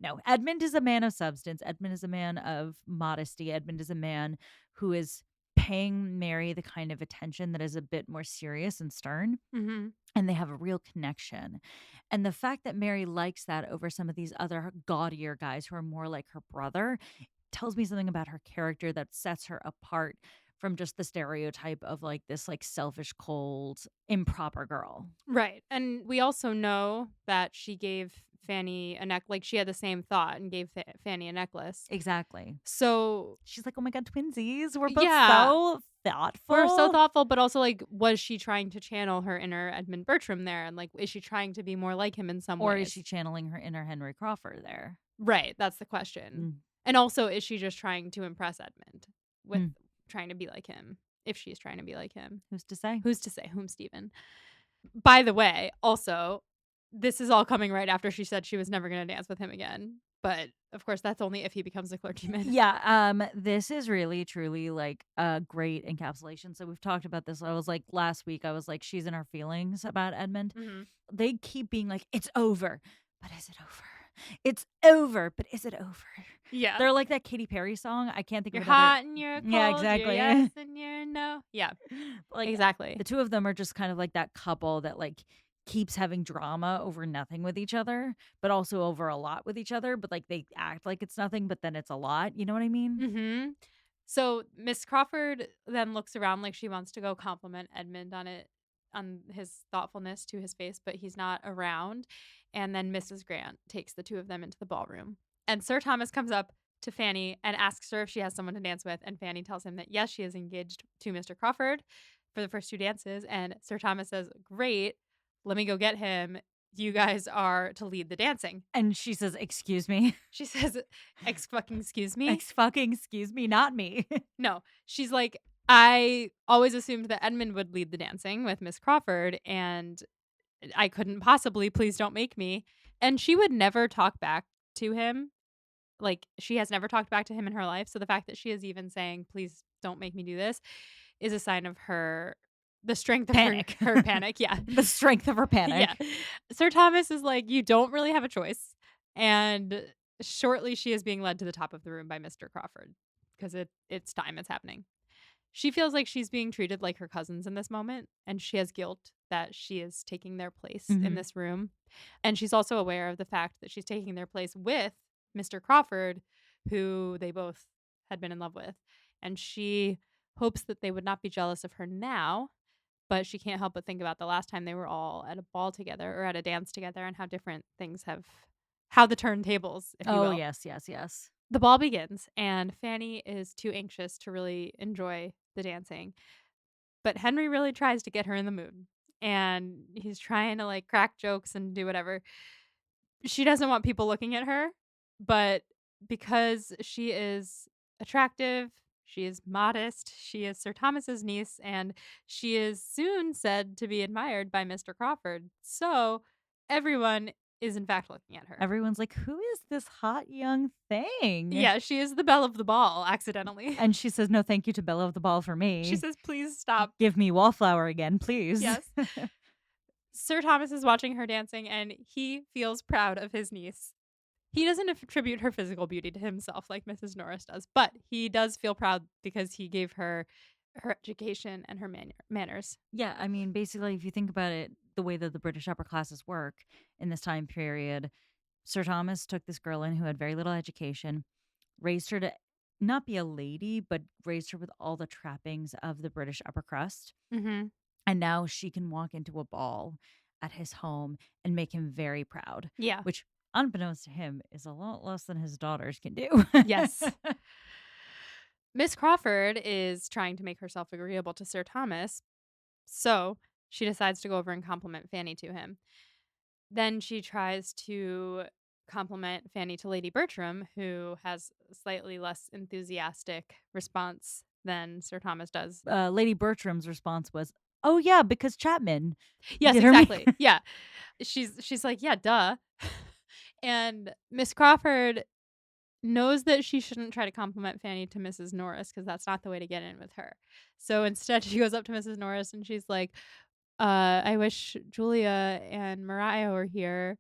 No, Edmund is a man of substance. Edmund is a man of modesty. Edmund is a man who is paying Mary the kind of attention that is a bit more serious and stern, Mhm. and they have a real connection. And the fact that Mary likes that over some of these other gaudier guys who are more like her brother tells me something about her character that sets her apart from just the stereotype of like this like selfish, cold, improper girl. Right. And we also know that she gave Fanny a neck like she had the same thought and gave Fanny a necklace. Exactly. So, She's like, "Oh my god, twinsies. We're both yeah, so we're so thoughtful." thoughtful, but also like, was she trying to channel her inner Edmund Bertram there? And like, is she trying to be more like him in some Or is ways? she channeling her inner Henry Crawford there? Right. That's the question. Mm. And also, is she just trying to impress Edmund with Mm. trying to be like him? If she's trying to be like him, Who's to say? who's to say? Whom, Stephen? By the way, also, this is all coming right after she said she was never going to dance with him again. But of course, that's only if he becomes a clergyman. Yeah, this is really truly like a great encapsulation. So we've talked about this. I was like last week, I was like, she's in her feelings about Edmund. Hmm. They keep being like, it's over. But is it over? It's over, but is it over? Yeah. They're like that Katy Perry song. I can't think You're of another. hot and you're cold. Yeah, You're exactly. yes and you're no. Yeah, Like exactly. the two of them are just kind of like that couple that like keeps having drama over nothing with each other, but also over a lot with each other. But like they act like it's nothing, but then it's a lot. You know what I mean? Hmm. So Miss Crawford then looks around like she wants to go compliment Edmund on it, on his thoughtfulness to his face, but he's not around. And then Mrs. Grant takes the two of them into the ballroom. And Sir Thomas comes up to Fanny and asks her if she has someone to dance with. And Fanny tells him that yes, she is engaged to Mr. Crawford for the first two dances. And Sir Thomas says, "Great, let me go get him. You guys are to lead the dancing." And she says, "Excuse me, She says, "Ex fucking excuse me." ex fucking excuse me, not me." No, she's like, "I always assumed that Edmund would lead the dancing with Miss Crawford, and I couldn't possibly, please don't make me." And she would never talk back to him. Like, she has never talked back to him in her life. So the fact that she is even saying, "Please don't make me do this," is a sign of the strength of Panic. her panic. Yeah. The strength of her panic. Yeah. Sir Thomas is like, "You don't really have a choice." And shortly she is being led to the top of the room by Mr. Crawford because it's time, it's happening. She feels like she's being treated like her cousins in this moment, and she has guilt that she is taking their place in Mhm. this room. And she's also aware of the fact that she's taking their place with Mr. Crawford, who they both had been in love with. And she hopes that they would not be jealous of her now, but she can't help but think about the last time they were all at a ball together or at a dance together and how different things have, how the turntables, if you Oh, will. yes, yes, yes. The ball begins, and Fanny is too anxious to really enjoy the dancing. But Henry really tries to get her in the mood. And he's trying to like crack jokes and do whatever. She doesn't want people looking at her, but because she is attractive, she is modest, she is Sir Thomas's niece, and she is soon said to be admired by Mr. Crawford. So everyone is in fact looking at her. Everyone's like, "Who is this hot young thing?" Yeah, she is the belle of the ball accidentally. And she says, "No, thank you to Bella of the Ball for She me. says, "Please stop." Give me Wallflower again, please." Yes. Sir Thomas is watching her dancing and he feels proud of his niece. He doesn't attribute her physical beauty to himself like Mrs. Norris does, but he does feel proud because he gave her her education and her manners. Yeah, I mean, basically, if you think about it, the way that the British upper classes work in this time period, Sir Thomas took this girl in who had very little education, raised her to not be a lady, but raised her with all the trappings of the British upper crust. Mhm. And now she can walk into a ball at his home and make him very proud, Yeah. which, unbeknownst to him, is a lot less than his daughters can do. Yes. Miss Crawford is trying to make herself agreeable to Sir Thomas, so she decides to go over and compliment Fanny to him. Then she tries to compliment Fanny to Lady Bertram, who has a slightly less enthusiastic response than Sir Thomas does. Lady Bertram's response was, "Oh, yeah, because Chapman Yes, did her me." exactly. Yeah. She's like, "Yeah, duh." And Miss Crawford knows that she shouldn't try to compliment Fanny to Mrs. Norris because that's not the way to get in with her. So instead, she goes up to Mrs. Norris and she's like, I wish Julia and Mariah were here.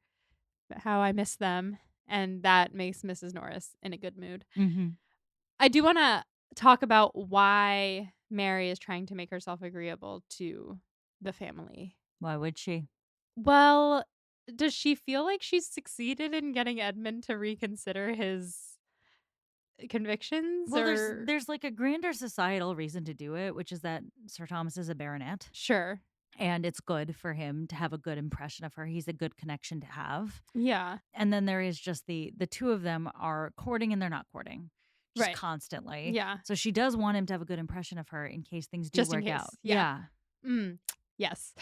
How I miss them." And that makes Mrs. Norris in a good mood. Mhm. I do want to talk about why Mary is trying to make herself agreeable to the family. Why would she? Well, does she feel like she's succeeded in getting Edmund to reconsider his convictions Well, or there's like a grander societal reason to do it, which is that Sir Thomas is a baronet, sure. and it's good for him to have a good impression of her. He's a good connection to have. Yeah. And then there is just the two of them are courting and they're not courting just Right. constantly. Yeah. So she does want him to have a good impression of her in case things do Just in work out. case. Yeah. Yeah. Mm. Yes.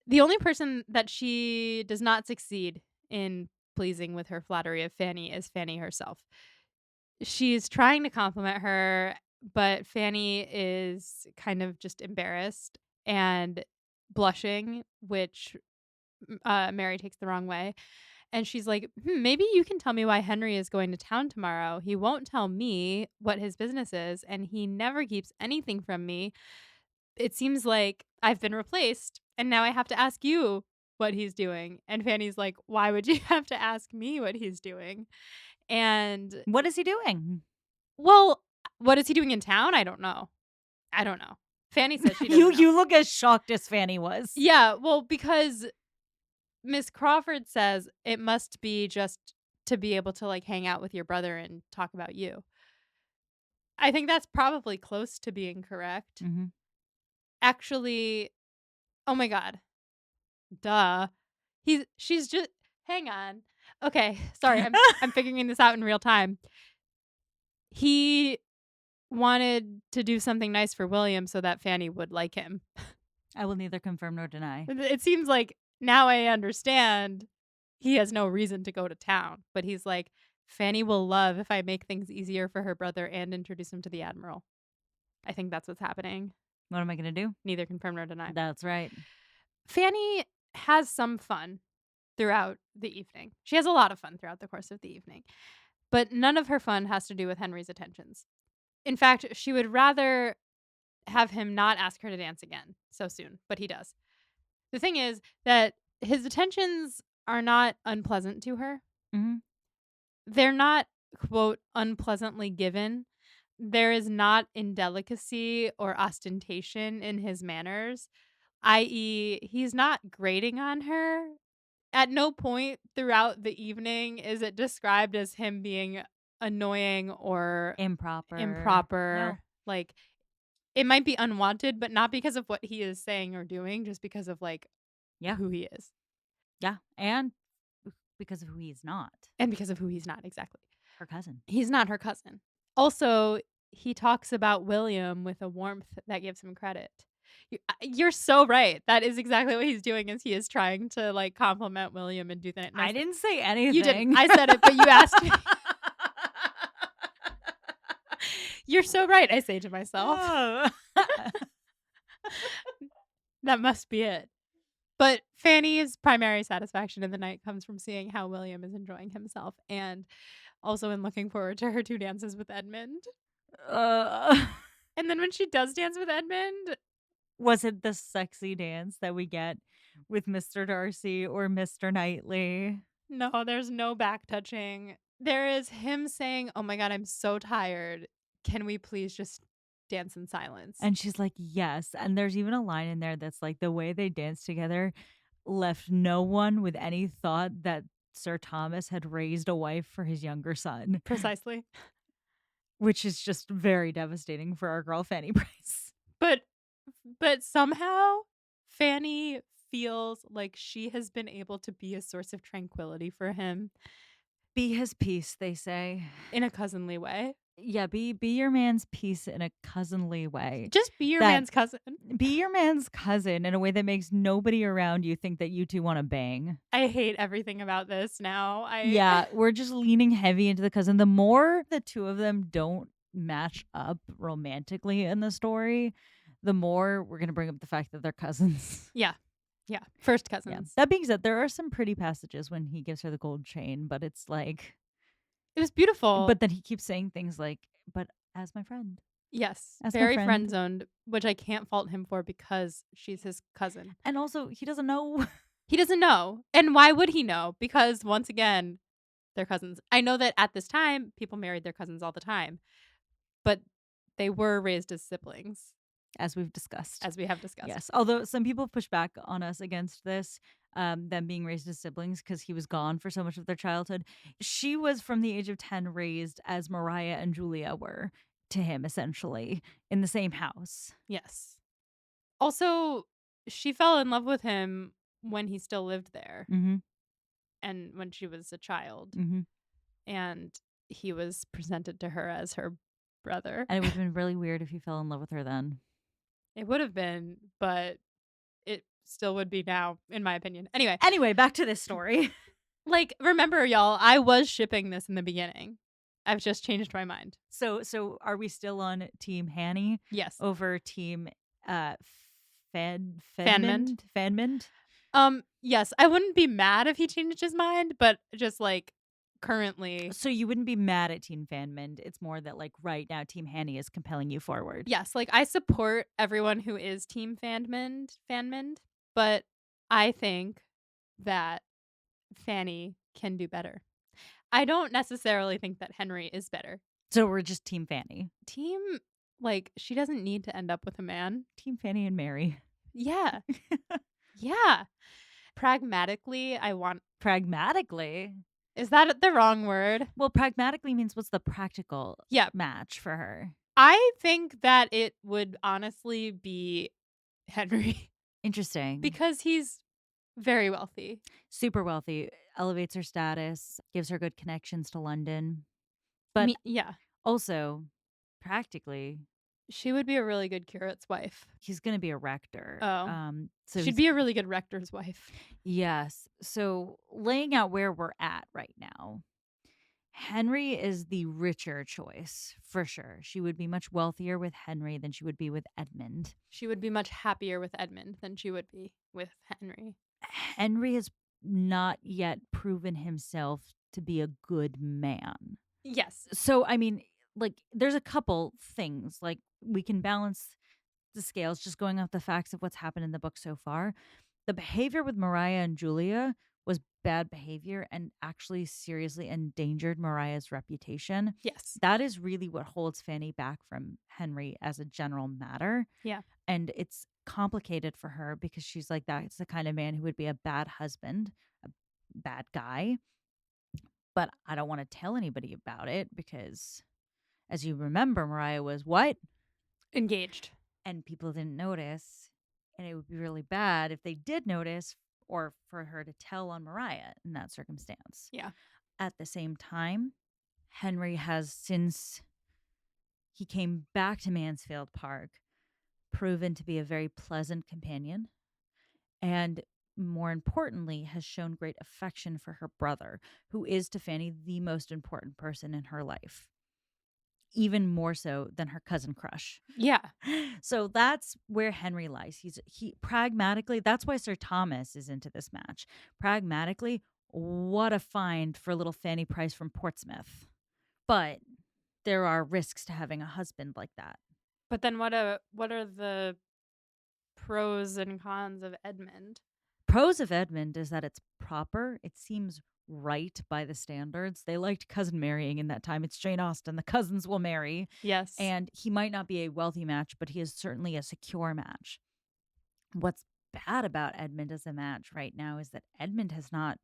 The only person that she does not succeed in pleasing with her flattery of Fanny is Fanny herself. She's trying to compliment her, but Fanny is kind of just embarrassed and blushing, which Mary takes the wrong way. And she's like, maybe you can tell me why Henry is going to town tomorrow. He won't tell me what his business is, and he never keeps anything from me. It seems like I've been replaced, and now I have to ask you what he's doing. And Fanny's like, why would you have to ask me what he's doing? And, What is he doing? well, what is he doing in town? I don't know. I don't know. Fanny says she you doesn't know. you look as shocked as Fanny was. Yeah, well, because Miss Crawford says it must be just to be able to, like, hang out with your brother and talk about you. I think that's probably close to being correct. Hmm. Actually, oh my god. Duh. She's just hang on. Okay, sorry, I'm figuring this out in real time. He wanted to do something nice for William so that Fanny would like him. I will neither confirm nor deny. It seems like now I understand he has no reason to go to town, but he's like, Fanny will love if I make things easier for her brother and introduce him to the Admiral. I think that's what's happening. What am I going to do? Neither confirm nor deny. That's right. Fanny has some fun throughout the evening. She has a lot of fun throughout the course of the evening, but none of her fun has to do with Henry's attentions. In fact, she would rather have him not ask her to dance again so soon, but he does. The thing is that his attentions are not unpleasant to her. Hmm. They're not, quote, unpleasantly given. There is not indelicacy or ostentation in his manners, i.e., he's not grating on her. At no point throughout the evening is it described as him being annoying or Improper. No. improper. Like, it might be unwanted, but not because of what he is saying or doing, just because of, like, Yeah. who he is. Yeah. And because of who he's not. And because of who he's not, exactly. Her cousin. He's not her cousin. Also, he talks about William with a warmth that gives him credit. You're so right. That is exactly what he's doing is he is trying to, like, compliment William and do that nice I didn't say You didn't. anything. I said it, but you asked me. You're so right, I say to myself. Oh. That must be it. But Fanny's primary satisfaction in the night comes from seeing how William is enjoying himself and also in looking forward to her 2 dances with Edmund. Uh, And then when she does dance with Edmund, was it the sexy dance that we get with Mr. Darcy or Mr. Knightley? no, there's no back touching. There is him saying, "Oh my god, I'm so tired. Can we please just dance in silence?" And she's like, yes. And there's even a line in there that's like, the way they danced together left no one with any thought that Sir Thomas had raised a wife for his younger son, Precisely. which is just very devastating for our girl Fanny Price. But somehow Fanny feels like she has been able to be a source of tranquility for him Be his peace, they say. in a cousinly way. Yeah, be your man's peace in a cousinly way. Just be your That man's cousin. Be your man's cousin in a way that makes nobody around you think that you two want to bang. I hate everything about this now. Yeah, we're just leaning heavy into the cousin. The more the two of them don't match up romantically in the story, the more we're going to bring up the fact that they're cousins. Yeah. Yeah. First Yeah. cousins. That being said, there are some pretty passages when he gives her the gold chain, but it's like, It was beautiful. but then he keeps saying things like, but as my friend. yes, As my very friend. friend zoned, which I can't fault him for because she's his cousin. And also, he doesn't know. He doesn't know. And why would he know? Because once again, they're cousins. I know that at this time, people married their cousins all the time, but they were raised as siblings, As we've discussed. as we have discussed. Yes. Although some people push back on us against this. them being raised as siblings because he was gone for so much of their childhood. She was from the age of 10 raised as Mariah and Julia were to him, essentially, in the same house. Yes. Also, she fell in love with him when he still lived there Mm-hmm. and when she was a child, Mm-hmm. and he was presented to her as her brother. And it would have been really weird if he fell in love with her then. It would have been, but it still would be now, in my opinion. Anyway, Anyway, back to this story. like, remember, y'all, I was shipping this in the beginning. I've just changed my mind. So are we still on Team Hanny Yes. over Team uh Fanmond. Fanmond? Yes, I wouldn't be mad if he changed his mind, but just like currently, So you wouldn't be mad at Team Fanmond. It's more that like right now Team Hanny is compelling you forward. yes, like I support everyone who is team Fanmond, but I think that Fanny can do better. I don't necessarily think that Henry is better. So we're just Team Fanny. Team, like, she doesn't need to end up with a man. Team Fanny and Mary. Yeah. Yeah. Pragmatically, I want. Pragmatically. Is that the wrong word? Well, pragmatically means what's the practical Yeah. match for her? I think that it would honestly be Henry Interesting. because he's very wealthy. Super wealthy, elevates her status, gives her good connections to London. But Yeah. also, practically, She would be a really good curate's wife. he's going to be a rector. Oh. So She'd he's be a really good rector's wife. yes. So laying out where we're at right now, Henry is the richer choice for sure. She would be much wealthier with Henry than she would be with Edmund. She would be much happier with Edmund than she would be with Henry. Henry has not yet proven himself to be a good man. Yes. So, I mean, like, there's a couple things. Like, we can balance the scales just going off the facts of what's happened in the book so far. The behavior with Mariah and Julia was bad behavior and actually seriously endangered Mariah's reputation. Yes. That is really what holds Fanny back from Henry as a general matter. Yeah. And it's complicated for her because she's like, that's the kind of man who would be a bad husband, a bad guy. But I don't want to tell anybody about it because, as you remember, Mariah was what? Engaged. And people didn't notice. And it would be really bad if they did notice or for her to tell on Mariah in that circumstance. Yeah. At the same time, Henry has, since he came back to Mansfield Park, proven to be a very pleasant companion and, more importantly, has shown great affection for her brother, who is to Fanny the most important person in her life, even more so than her cousin crush. Yeah. So that's where Henry lies. He pragmatically, that's why Sir Thomas is into this match. Pragmatically, what a find for little Fanny Price from Portsmouth. But there are risks to having a husband like that. But then what are the pros and cons of Edmund? Pros of Edmund is that it's proper. It seems right by the standards. They liked cousin marrying in that time. It's Jane Austen. The cousins will marry. Yes. And he might not be a wealthy match, but he is certainly a secure match. What's bad about Edmund as a match right now is that Edmund has not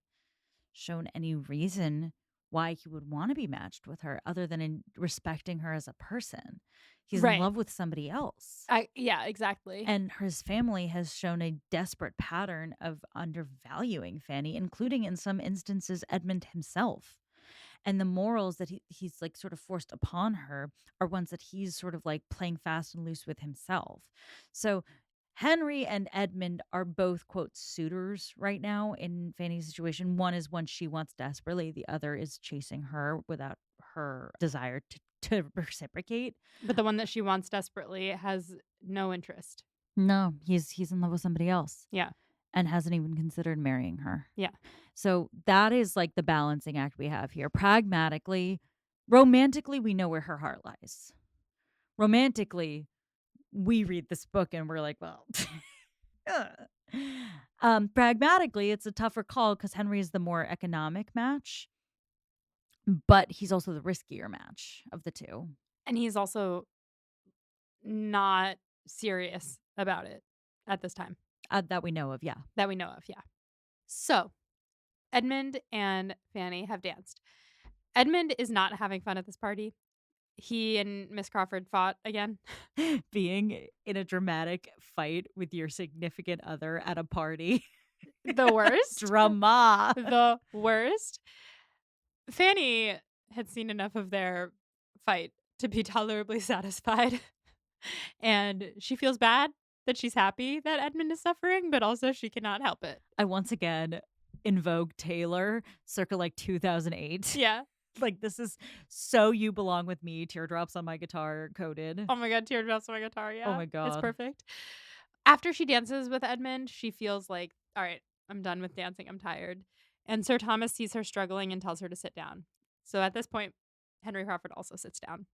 shown any reason why he would want to be matched with her other than in respecting her as a person. He's in Right. love with somebody else. Yeah, exactly. And his family has shown a desperate pattern of undervaluing Fanny, including in some instances Edmund himself. And the morals that he's like sort of forced upon her are ones that he's sort of like playing fast and loose with himself. So Henry and Edmund are both, quote, suitors right now in Fanny's situation. One is one she wants desperately. The other is chasing her without her desire to reciprocate. But the one that she wants desperately has no interest. No, he's in love with somebody else. Yeah. And hasn't even considered marrying her. Yeah. So that is like the balancing act we have here. Pragmatically, romantically, we know where her heart lies. Romantically, we read this book and we're like, well, pragmatically, it's a tougher call because Henry is the more economic match, but he's also the riskier match of the two. And he's also not serious about it at this time. That we know of, yeah. That we know of, yeah. So, Edmund and Fanny have danced. Edmund is not having fun at this party. He and Miss Crawford fought again. Being in a dramatic fight with your significant other at a party. The worst. Drama. The worst. Fanny had seen enough of their fight to be tolerably satisfied. And she feels bad that she's happy that Edmund is suffering, but also she cannot help it. I once again invoke Taylor circa like 2008. Yeah. Like, this is so You Belong With Me, Teardrops on My Guitar coded. Oh my god, teardrops on my guitar, Oh yeah. my It's God. perfect. After she dances with Edmund, she feels like, "All right, I'm done with dancing, I'm tired." And Sir Thomas sees her struggling and tells her to sit down. So at this point, Henry Crawford also sits down.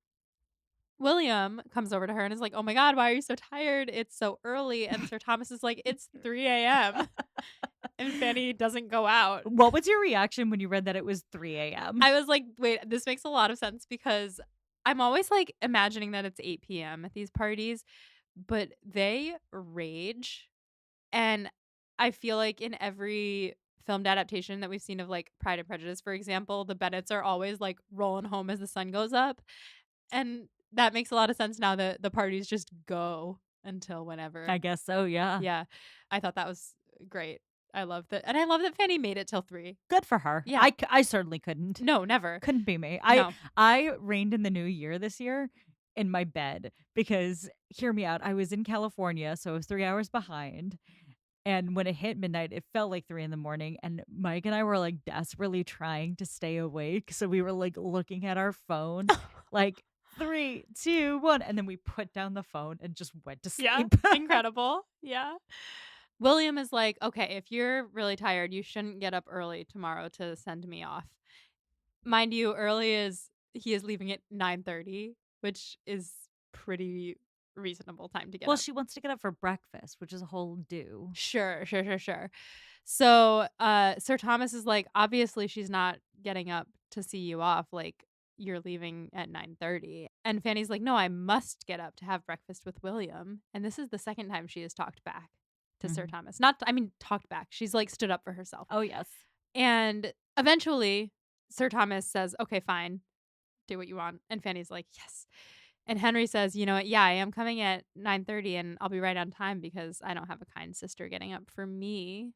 William comes over to her and is like, "Oh my god, why are you so tired? It's so early." And Sir Thomas is like, "It's 3 AM." And Fanny doesn't go out. What was your reaction when you read that it was 3 a.m.? I was like, "Wait, this makes a lot of sense," because I'm always, like, imagining that it's 8 PM at these parties, but they rage, and I feel like in every filmed adaptation that we've seen of, like, Pride and Prejudice, for example, the Bennets are always, like, rolling home as the sun goes up, and that makes a lot of sense now that the parties just go until whenever. I guess so, yeah. Yeah. I thought that was great. I love that, and I love that Fanny made it till 3. Good for her. Yeah. I certainly couldn't. No, never. Couldn't be me. No. I reigned in the new year this year in my bed because, hear me out, I was in California, so I was 3 hours behind. And when it hit midnight, it felt like 3 in the morning. And Mike and I were like desperately trying to stay awake. So we were like looking at our phone, like 3, 2, 1. And then we put down the phone and just went to Yeah. sleep. Incredible. Yeah. William is like, "Okay, if you're really tired, you shouldn't get up early tomorrow to send me off." Mind you, early is he is leaving at 9:30, which is pretty reasonable time to get Well, up. she wants to get up for breakfast, which is a whole do. Sure, sure, sure, sure. So, Sir Thomas is like, "Obviously, she's not getting up to see you off, like, you're leaving at 9:30." And Fanny's like, "No, I must get up to have breakfast with William." And this is the second time she has talked back to Sir Mhm. Thomas. Not I mean, talked back. She's, like, stood up for herself. Oh, yes. And eventually, Sir Thomas says, "Okay, fine. Do what you want." And Fanny's like, "Yes." And Henry says, "You know what? Yeah, I am coming at 9:30 and I'll be right on time because I don't have a kind sister getting up for me.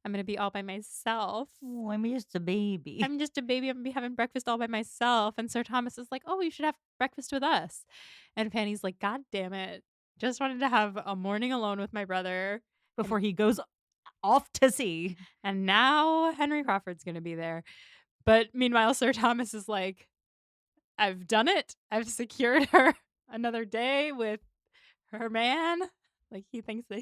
I'm gonna be all by myself. Oh, I'm just a baby. I'm just a baby. I'm gonna be having breakfast all by myself." And Sir Thomas is like, "Oh, you should have breakfast with us." And Fanny's like, "God damn it. Just wanted to have a morning alone with my brother. Before he goes off to sea. And now Henry Crawford's gonna be there." But meanwhile, Sir Thomas is like, "I've done it. I've secured her another day with her man." Like, he thinks that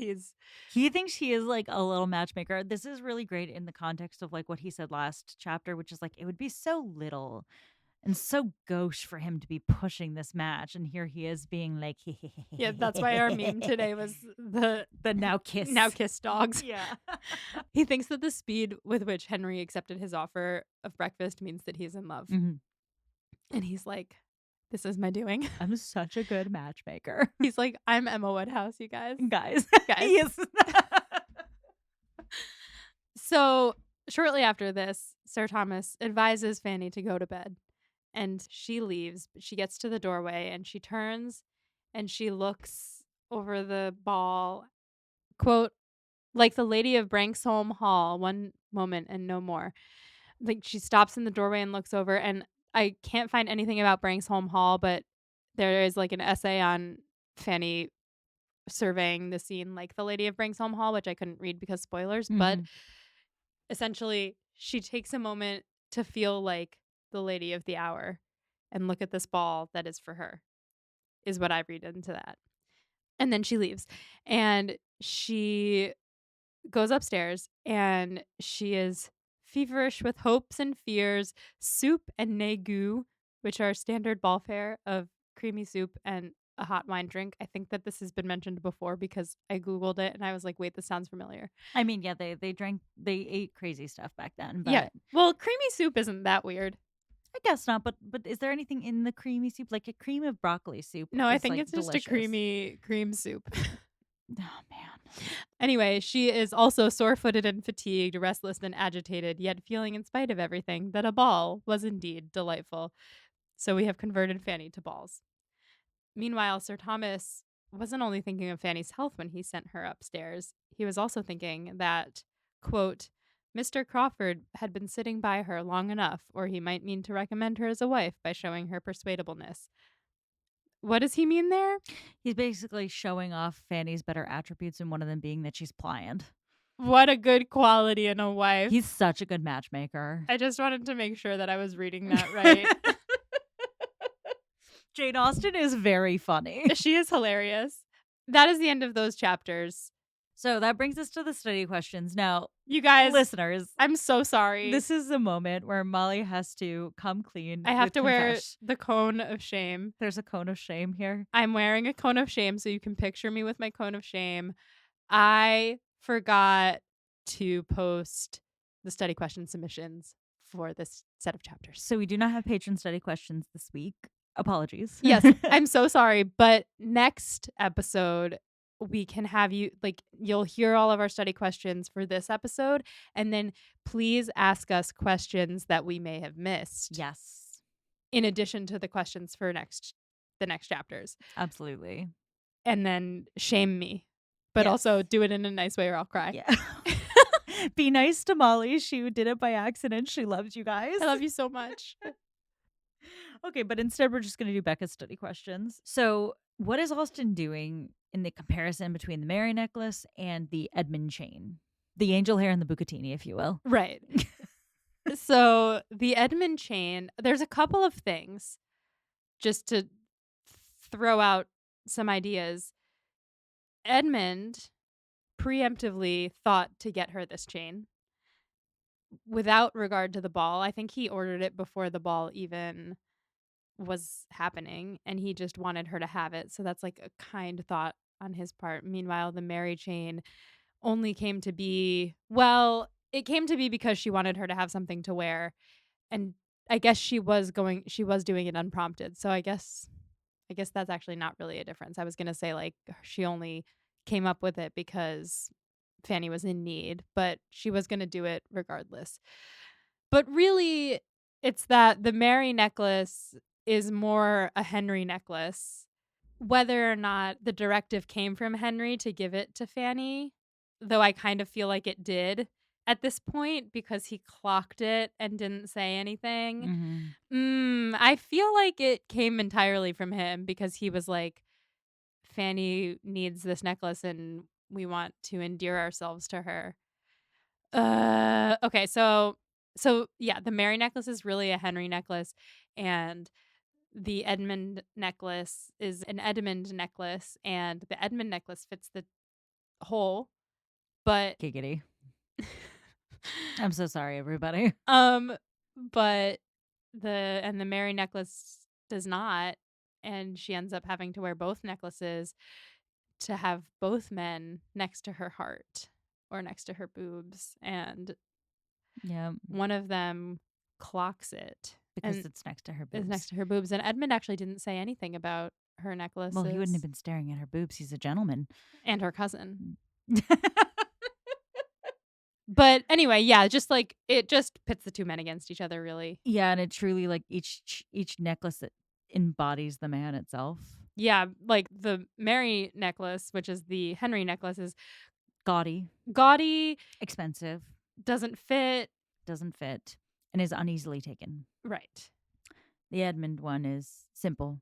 He thinks he is like a little matchmaker. This is really great in the context of like what he said last chapter, which is like it would be so little and so gauche for him to be pushing this match. And here he is being like, yeah, that's why our meme today was the the now kiss. now kiss dogs. Yeah. He thinks that the speed with which Henry accepted his offer of breakfast means that he's in love. Mhm. And he's like, "This is my doing." I'm such a good matchmaker. He's like, "I'm Emma Woodhouse, you guys." Guys. Guys. Yes. So shortly after this, Sir Thomas advises Fanny to go to bed. And she leaves, but she gets to the doorway and she turns and she looks over the ball, quote, "like the lady of Branksholme Hall, one moment and no more." Like, she stops in the doorway and looks over, and I can't find anything about Branksholme Hall, but there is like an essay on Fanny surveying the scene like the lady of Branksholme Hall, which I couldn't read because spoilers, but Mhm. essentially she takes a moment to feel like the lady of the hour and look at this ball that is for her, is what I read into that. And then she leaves and she goes upstairs and she is feverish with hopes and fears, soup and negu, which are standard ball fare of creamy soup and a hot wine drink. I think that this has been mentioned before because I Googled it and I was like, wait, this sounds familiar. I mean, yeah, they ate crazy stuff back then, Yeah. but Well, creamy soup isn't that weird. I guess not. But is there anything in the creamy soup? Like a cream of broccoli soup No, I is think like it's just delicious. a creamy cream soup. Oh man. Anyway, she is also sore-footed and fatigued, restless and agitated, yet feeling in spite of everything that a ball was indeed delightful. So we have converted Fanny to balls. Meanwhile, Sir Thomas wasn't only thinking of Fanny's health when he sent her upstairs, he was also thinking that, quote, Mr. Crawford had been sitting by her long enough, or he might mean to recommend her as a wife by showing her persuadableness. What does he mean there? He's basically showing off Fanny's better attributes, and one of them being that she's pliant. What a good quality in a wife. He's such a good matchmaker. I just wanted to make sure that I was reading that right. Jane Austen is very funny. She is hilarious. That is the end of those chapters. So that brings us to the study questions. Now, You guys, listeners, I'm so sorry. this is the moment where Molly has to come clean. I have with to wear confess. the cone of shame. There's a cone of shame here. I'm wearing a cone of shame, so you can picture me with my cone of shame. I forgot to post the study question submissions for this set of chapters. So we do not have patron study questions this week. Apologies. Yes, I'm so sorry, but next episode we can have you, like, you'll hear all of our study questions for this episode, and then please ask us questions that we may have missed Yes, in addition to the questions for the next chapters, absolutely. and then shame me, but Yes. also do it in a nice way or I'll cry. Yeah. Be nice to Molly. She did it by accident. She loves you guys. I love you so much. Okay, but instead we're just going to do Becca's study questions. So, what is Austen doing in the comparison between the Mary necklace and the Edmund chain? The angel hair and the bucatini, if you will. Right. So the Edmund chain, there's a couple of things just to throw out some ideas. Edmund preemptively thought to get her this chain without regard to the ball. I think he ordered it before the ball even was happening, and he just wanted her to have it. So that's like a kind thought on his part. Meanwhile, the Mary chain only came to be, well, it came to be because she wanted her to have something to wear. And I guess she was doing it unprompted. So I guess that's actually not really a difference. I was going to say, like, she only came up with it because Fanny was in need, but she was going to do it regardless. But really, it's that the Mary necklace is more a Henry necklace. Whether or not the directive came from Henry to give it to Fanny, though I kind of feel like it did at this point because he clocked it and didn't say anything. I feel like it came entirely from him because he was like, Fanny needs this necklace and we want to endear ourselves to her. Okay, so yeah, the Mary necklace is really a Henry necklace, and the Edmund necklace is an Edmund necklace, and the Edmund necklace fits the hole, but Giggity. I'm so sorry, everybody. but the Mary necklace does not, and she ends up having to wear both necklaces to have both men next to her heart or next to her boobs, and Yeah, one of them clocks it because and it's next to her is boobs. next to her boobs, and Edmund actually didn't say anything about her necklaces. Well, he wouldn't have been staring at her boobs. He's a gentleman. And her cousin. But anyway, yeah, just like it just pits the two men against each other, really. Yeah, and it truly, like, each necklace that embodies the man itself. Yeah, like the Mary necklace, which is the Henry necklace, is Gaudy, expensive, doesn't fit, and is uneasily taken. right. The Edmund one is simple,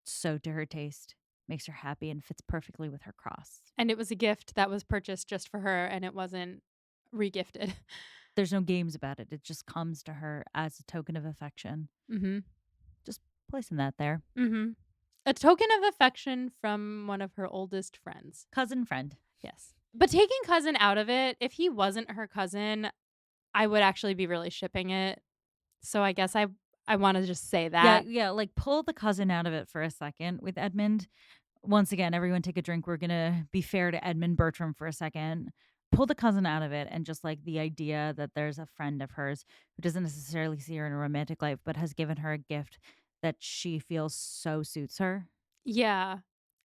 so to her taste, makes her happy, and fits perfectly with her cross. And it was a gift that was purchased just for her, and it wasn't regifted. There's no games about it. It just comes to her as a token of affection. Mm-hmm. Just placing that there. Mm-hmm. A token of affection from one of her oldest friends. Cousin friend. Yes. But taking cousin out of it, if he wasn't her cousin, I would actually be really shipping it. So I guess I want to just say that. Yeah, like pull the cousin out of it for a second with Edmund. Once again, everyone take a drink. We're going to be fair to Edmund Bertram for a second. Pull the cousin out of it, and just like the idea that there's a friend of hers who doesn't necessarily see her in a romantic life, but has given her a gift that she feels so suits her. Yeah.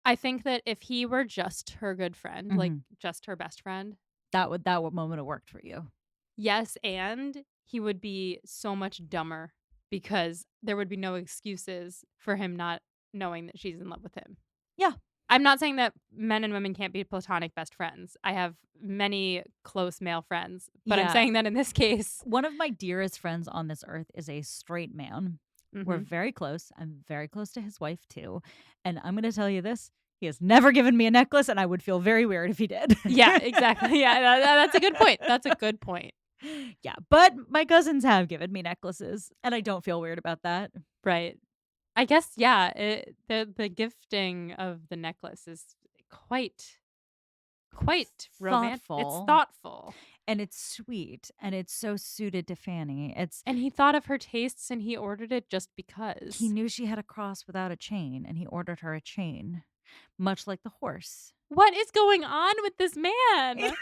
I think that if he were just her good friend, like, Mhm. just her best friend, That moment have worked for you. yes, and he would be so much dumber because there would be no excuses for him not knowing that she's in love with him. Yeah. I'm not saying that men and women can't be platonic best friends. I have many close male friends, but I'm Yeah. saying that in this case. One of my dearest friends on this earth is a straight man. We're Mhm. very close. I'm very close to his wife too. And I'm going to tell you this, he has never given me a necklace, and I would feel very weird if he did. Yeah, exactly. Yeah, that's a good point. That's a good point. Yeah, but my cousins have given me necklaces, and I don't feel weird about that. Right. I guess, yeah, the gifting of the necklace is quite romantic. It's Thoughtful, thoughtful. and it's sweet, and it's so suited to Fanny. And he thought of her tastes and he ordered it just He because. knew she had a cross without a chain, and he ordered her a chain, much like the horse. What is going on with this man?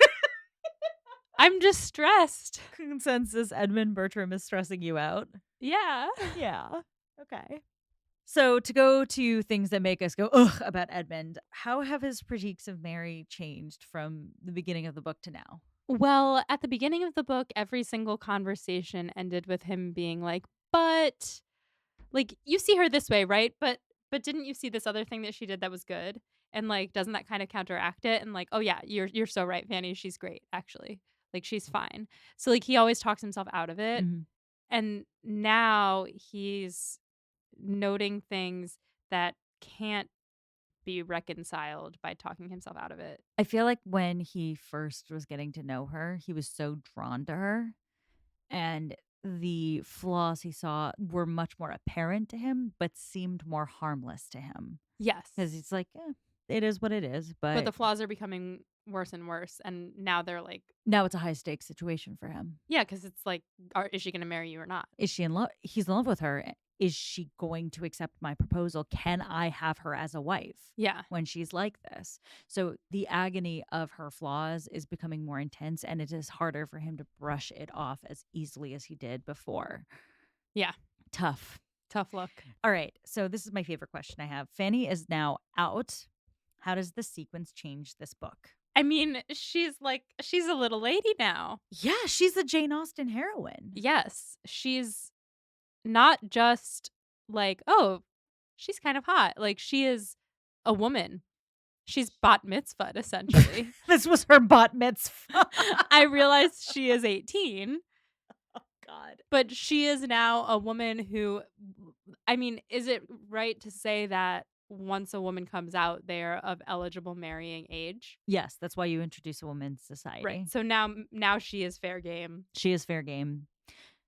I'm just stressed. Consensus Edmund Bertram is stressing you out. Yeah. Yeah. Okay. So to go to things that make us go ugh about Edmund, how have his critiques of Mary changed from the beginning of the book to now? Well, at the beginning of the book, every single conversation ended with him being like, "But like you see her this way, right? But didn't you see this other thing that she did that was good? And like doesn't that kind of counteract it?" And like, "Oh yeah, you're so right, Fanny. She's great, actually. Like she's fine." So like he always talks himself out of it. Mhm. And now he's noting things that can't be reconciled by talking himself out of it. I feel like when he first was getting to know her, he was so drawn to her, and the flaws he saw were much more apparent to him, but seemed more harmless to him. Because Yes. it's like, it is what it is. But But the flaws are becoming worse and worse. And now they're like, now it's a high stakes situation for him. yeah, because it's like, is she going to marry you or not? Is she in love? He's in love with her. Is she going to accept my proposal? Can I have her as a wife Yeah. when she's like this? So the agony of her flaws is becoming more intense, and it is harder for him to brush it off as easily as he did before. Yeah. Tough. Tough look. All right. So this is my favorite question I have. Fanny is now out. How does the sequence change this book? I mean, she's a little lady now. Yeah, she's a Jane Austen heroine. Yes. She's not just like, oh, she's kind of hot. Like, she is a woman. She's bat mitzvahed, essentially. This was her bat mitzvah. I realized she is 18, God. but she is now a woman who, I mean, is it right to say that once a woman comes out, they're of eligible marrying age? Yes, that's why you introduce a woman in Right. society. So now she is fair game. She is fair game.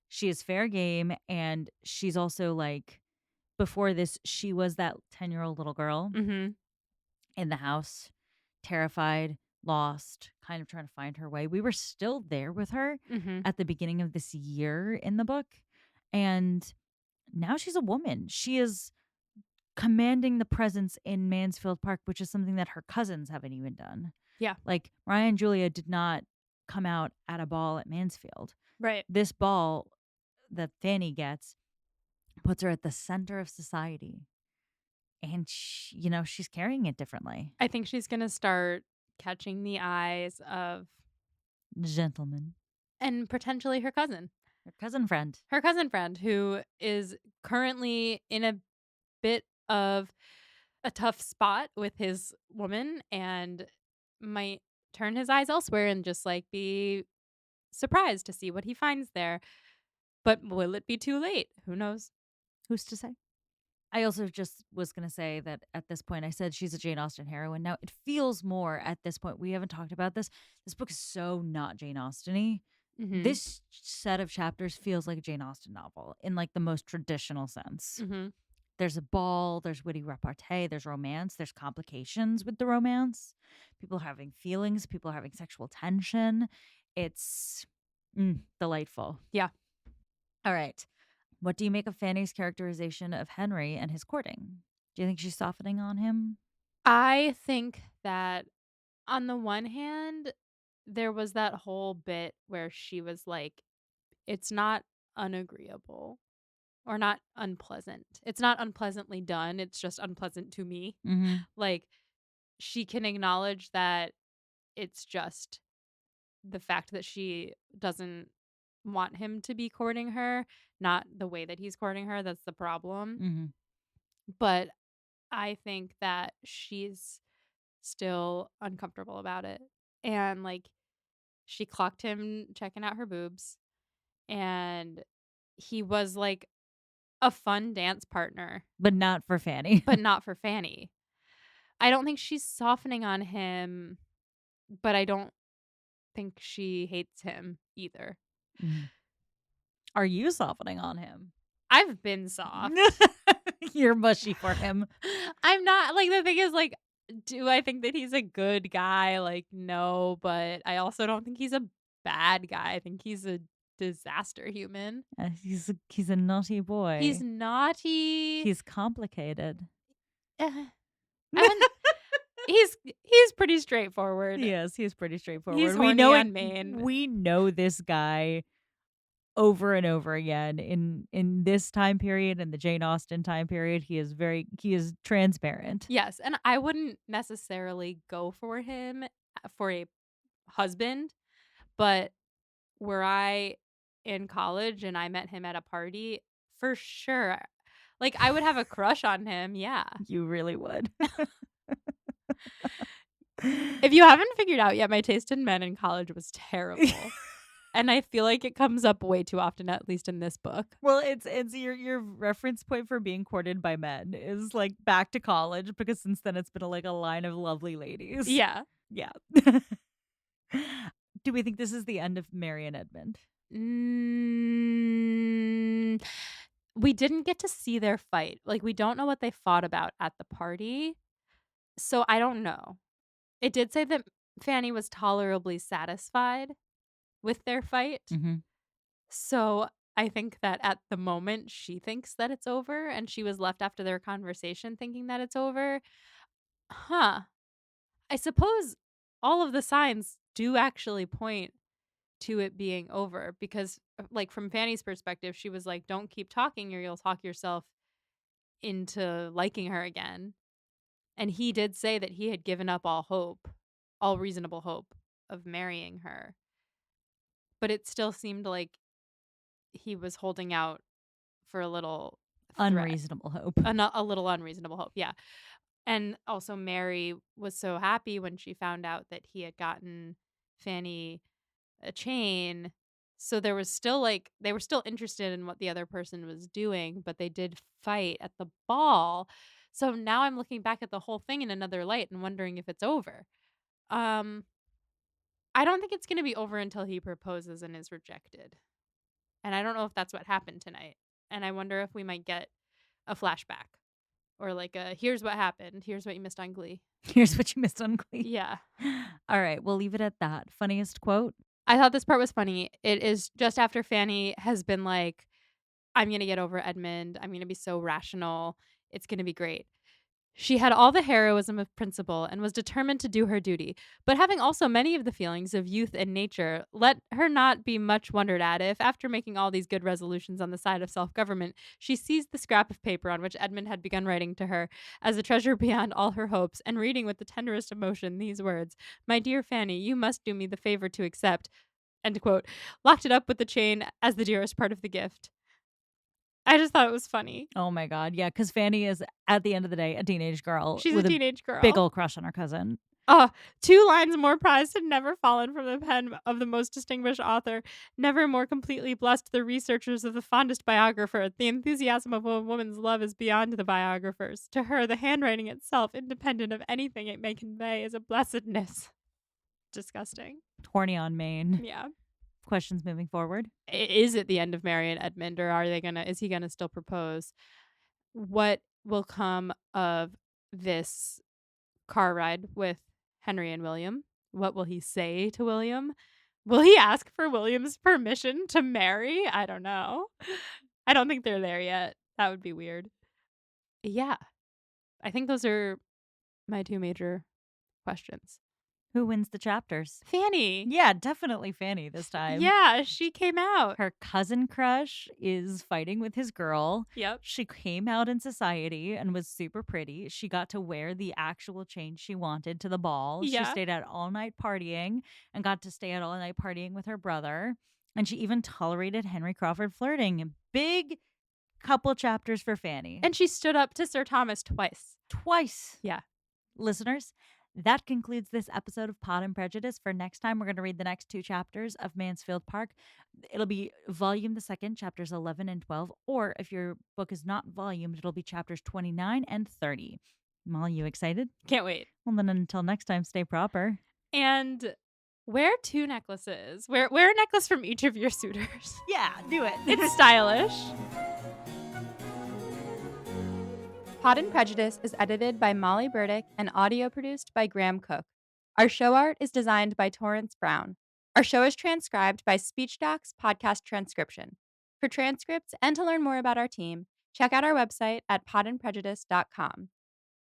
She is fair game, and she's also like before this, she was that 10-year-old little girl Mhm. in the house, terrified, lost, kind of trying to find her way. We were still there with her Mhm. at the beginning of this year in the book, and now she's a woman. She is commanding the presence in Mansfield Park, which is something that her cousins haven't even done. Yeah. Like Mariah and Julia did not come out at a ball at Mansfield. Right. This ball that Fanny gets puts her at the center of society. And she's carrying it differently. I think she's going to start catching the eyes of Gentleman. and potentially her cousin. Her cousin friend. Her cousin friend who is currently in a bit of a tough spot with his woman and might turn his eyes elsewhere and just like be surprised to see what he finds there. But will it be too late? Who knows? Who's to say? I also just was going to say that at this point, I said she's a Jane Austen heroine. Now, it feels more at this point. We haven't talked about this. This book is so not Jane Austen y. Mhm. This set of chapters feels like a Jane Austen novel in like the most traditional sense. Mhm. There's a ball, there's witty repartee, there's romance, there's complications with the romance. People are having feelings, people are having sexual tension. It's delightful. Yeah. All right. What do you make of Fanny's characterization of Henry and his courting? Do you think she's softening on him? I think that on the one hand, there was that whole bit where she was like, it's not unagreeable or not unpleasant. It's not unpleasantly done. It's just unpleasant to me. Mm-hmm. Like she can acknowledge that it's just the fact that she doesn't want him to be courting her, not the way that he's courting her, that's the problem. Mhm. But I think that she's still uncomfortable about it. And, like, she clocked him checking out her boobs, and he was, like, a fun dance partner, But not for Fanny. but not for Fanny. I don't think she's softening on him, but I don't think she hates him either. Mhm. Are you softening on him? I've been soft. You're mushy for him. I'm not like, the thing is, like, do I think that he's a good guy? Like, no, but I also don't think he's a bad guy. I think he's a disaster human. He's a naughty He's boy. naughty. He's complicated. Eh, I wouldn't he's pretty straightforward. Yes, he's pretty He's straightforward. We horny know it. on main. We know this guy over and over again in this time period, in the Jane Austen time period. He is transparent. Yes, and I wouldn't necessarily go for him for a husband, but were I in college and I met him at a party, for sure. Like, I would have a crush on him, yeah. You really would. If you haven't figured out yet, my taste in men in college was terrible, and I feel like it comes up way too often, at least in this book. Well, it's your reference point for being courted by men is, like, back to college, because since then it's been, like, a line of lovely ladies. Yeah. Yeah. Do we think this is the end of Mary and Edmund? Mm, we didn't get to see their fight. Like, we don't know what they fought about at the party, so I don't know. It did say that Fanny was tolerably satisfied with their fight. Mhm. So I think that at the moment she thinks that it's over and she was left after their conversation thinking that it's over. Huh. I suppose all of the signs do actually point to it being over because, like, from Fanny's perspective, she was like, don't keep talking or you'll talk yourself into liking her again. And he did say that he had given up all hope, all reasonable hope of marrying her. But it still seemed like he was holding out for a little threat, Unreasonable hope. a little unreasonable hope, yeah. And also Mary was so happy when she found out that he had gotten Fanny a chain. So there was still, like, they were still interested in what the other person was doing, but they did fight at the ball. So now I'm looking back at the whole thing in another light and wondering if it's over. Um, I don't think it's gonna be over until he proposes and is rejected. And I don't know if that's what happened tonight. And I wonder if we might get a flashback or like a here's what happened. Here's what you missed on Glee. Here's what you missed on Glee. Yeah. All right, we'll leave it at that. Funniest quote? I thought this part was funny. It is just after Fanny has been like, I'm going to get over Edmund. I'm going to be so rational. It's going to be great. She had all the heroism of principle and was determined to do her duty, but having also many of the feelings of youth and nature, let her not be much wondered at if, after making all these good resolutions on the side of self-government, she seized the scrap of paper on which Edmund had begun writing to her, as a treasure beyond all her hopes, and reading with the tenderest emotion these words, "My dear Fanny, you must do me the favor to accept," end quote, locked it up with the chain as the dearest part of the gift. I just thought it was funny. Oh my god, yeah, because Fanny is, at the end of the day, a teenage girl She's a with a teenage big girl. ol' crush on her cousin. Two lines more prized had never fallen from the pen of the most distinguished author, never more completely blessed the researchers of the fondest biographer. The enthusiasm of a woman's love is beyond the biographer's. To her, the handwriting itself, independent of anything it may convey, is a blessedness. Disgusting. Horny on Maine. Yeah. Questions moving forward? Is it the end of Mary and Edmund, or is he gonna still propose? What will come of this car ride with Henry and William? What will he say to William? Will he ask for William's permission to marry? I don't know. I don't think they're there yet. That would be weird. Yeah, I think those are my two major questions. Who wins the chapters? Fanny. Yeah, definitely Fanny this time. Yeah, she came out. Her cousin crush is fighting with his girl. Yep. She came out in society and was super pretty. She got to wear the actual chain she wanted to the ball. She Yeah. stayed out all night partying and got to stay out all night partying with her brother. And she even tolerated Henry Crawford flirting. Big couple chapters for Fanny. And she stood up to Sir Thomas twice. Twice. Yeah. Listeners, that concludes this episode of Pod and Prejudice. For next time, we're going to read the next 2 chapters of Mansfield Park. It'll be volume the second, chapters 11 and 12. Or if your book is not volumed, it'll be chapters 29 and 30. Molly, you excited? Can't wait. Well, then until next time, stay proper. And wear 2 necklaces. Wear a necklace from each of your suitors. Yeah, do it. It's stylish. Pod and Prejudice is edited by Molly Burdick and audio produced by Graham Cook. Our show art is designed by Torrance Brown. Our show is transcribed by SpeechDocs Podcast Transcription. For transcripts and to learn more about our team, check out our website at podandprejudice.com.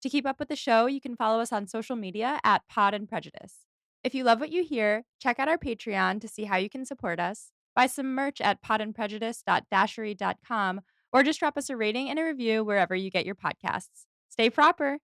To keep up with the show, you can follow us on social media at Pod and Prejudice. If you love what you hear, check out our Patreon to see how you can support us, buy some merch at podandprejudice.dashery.com, or just drop us a rating and a review wherever you get your podcasts. Stay proper.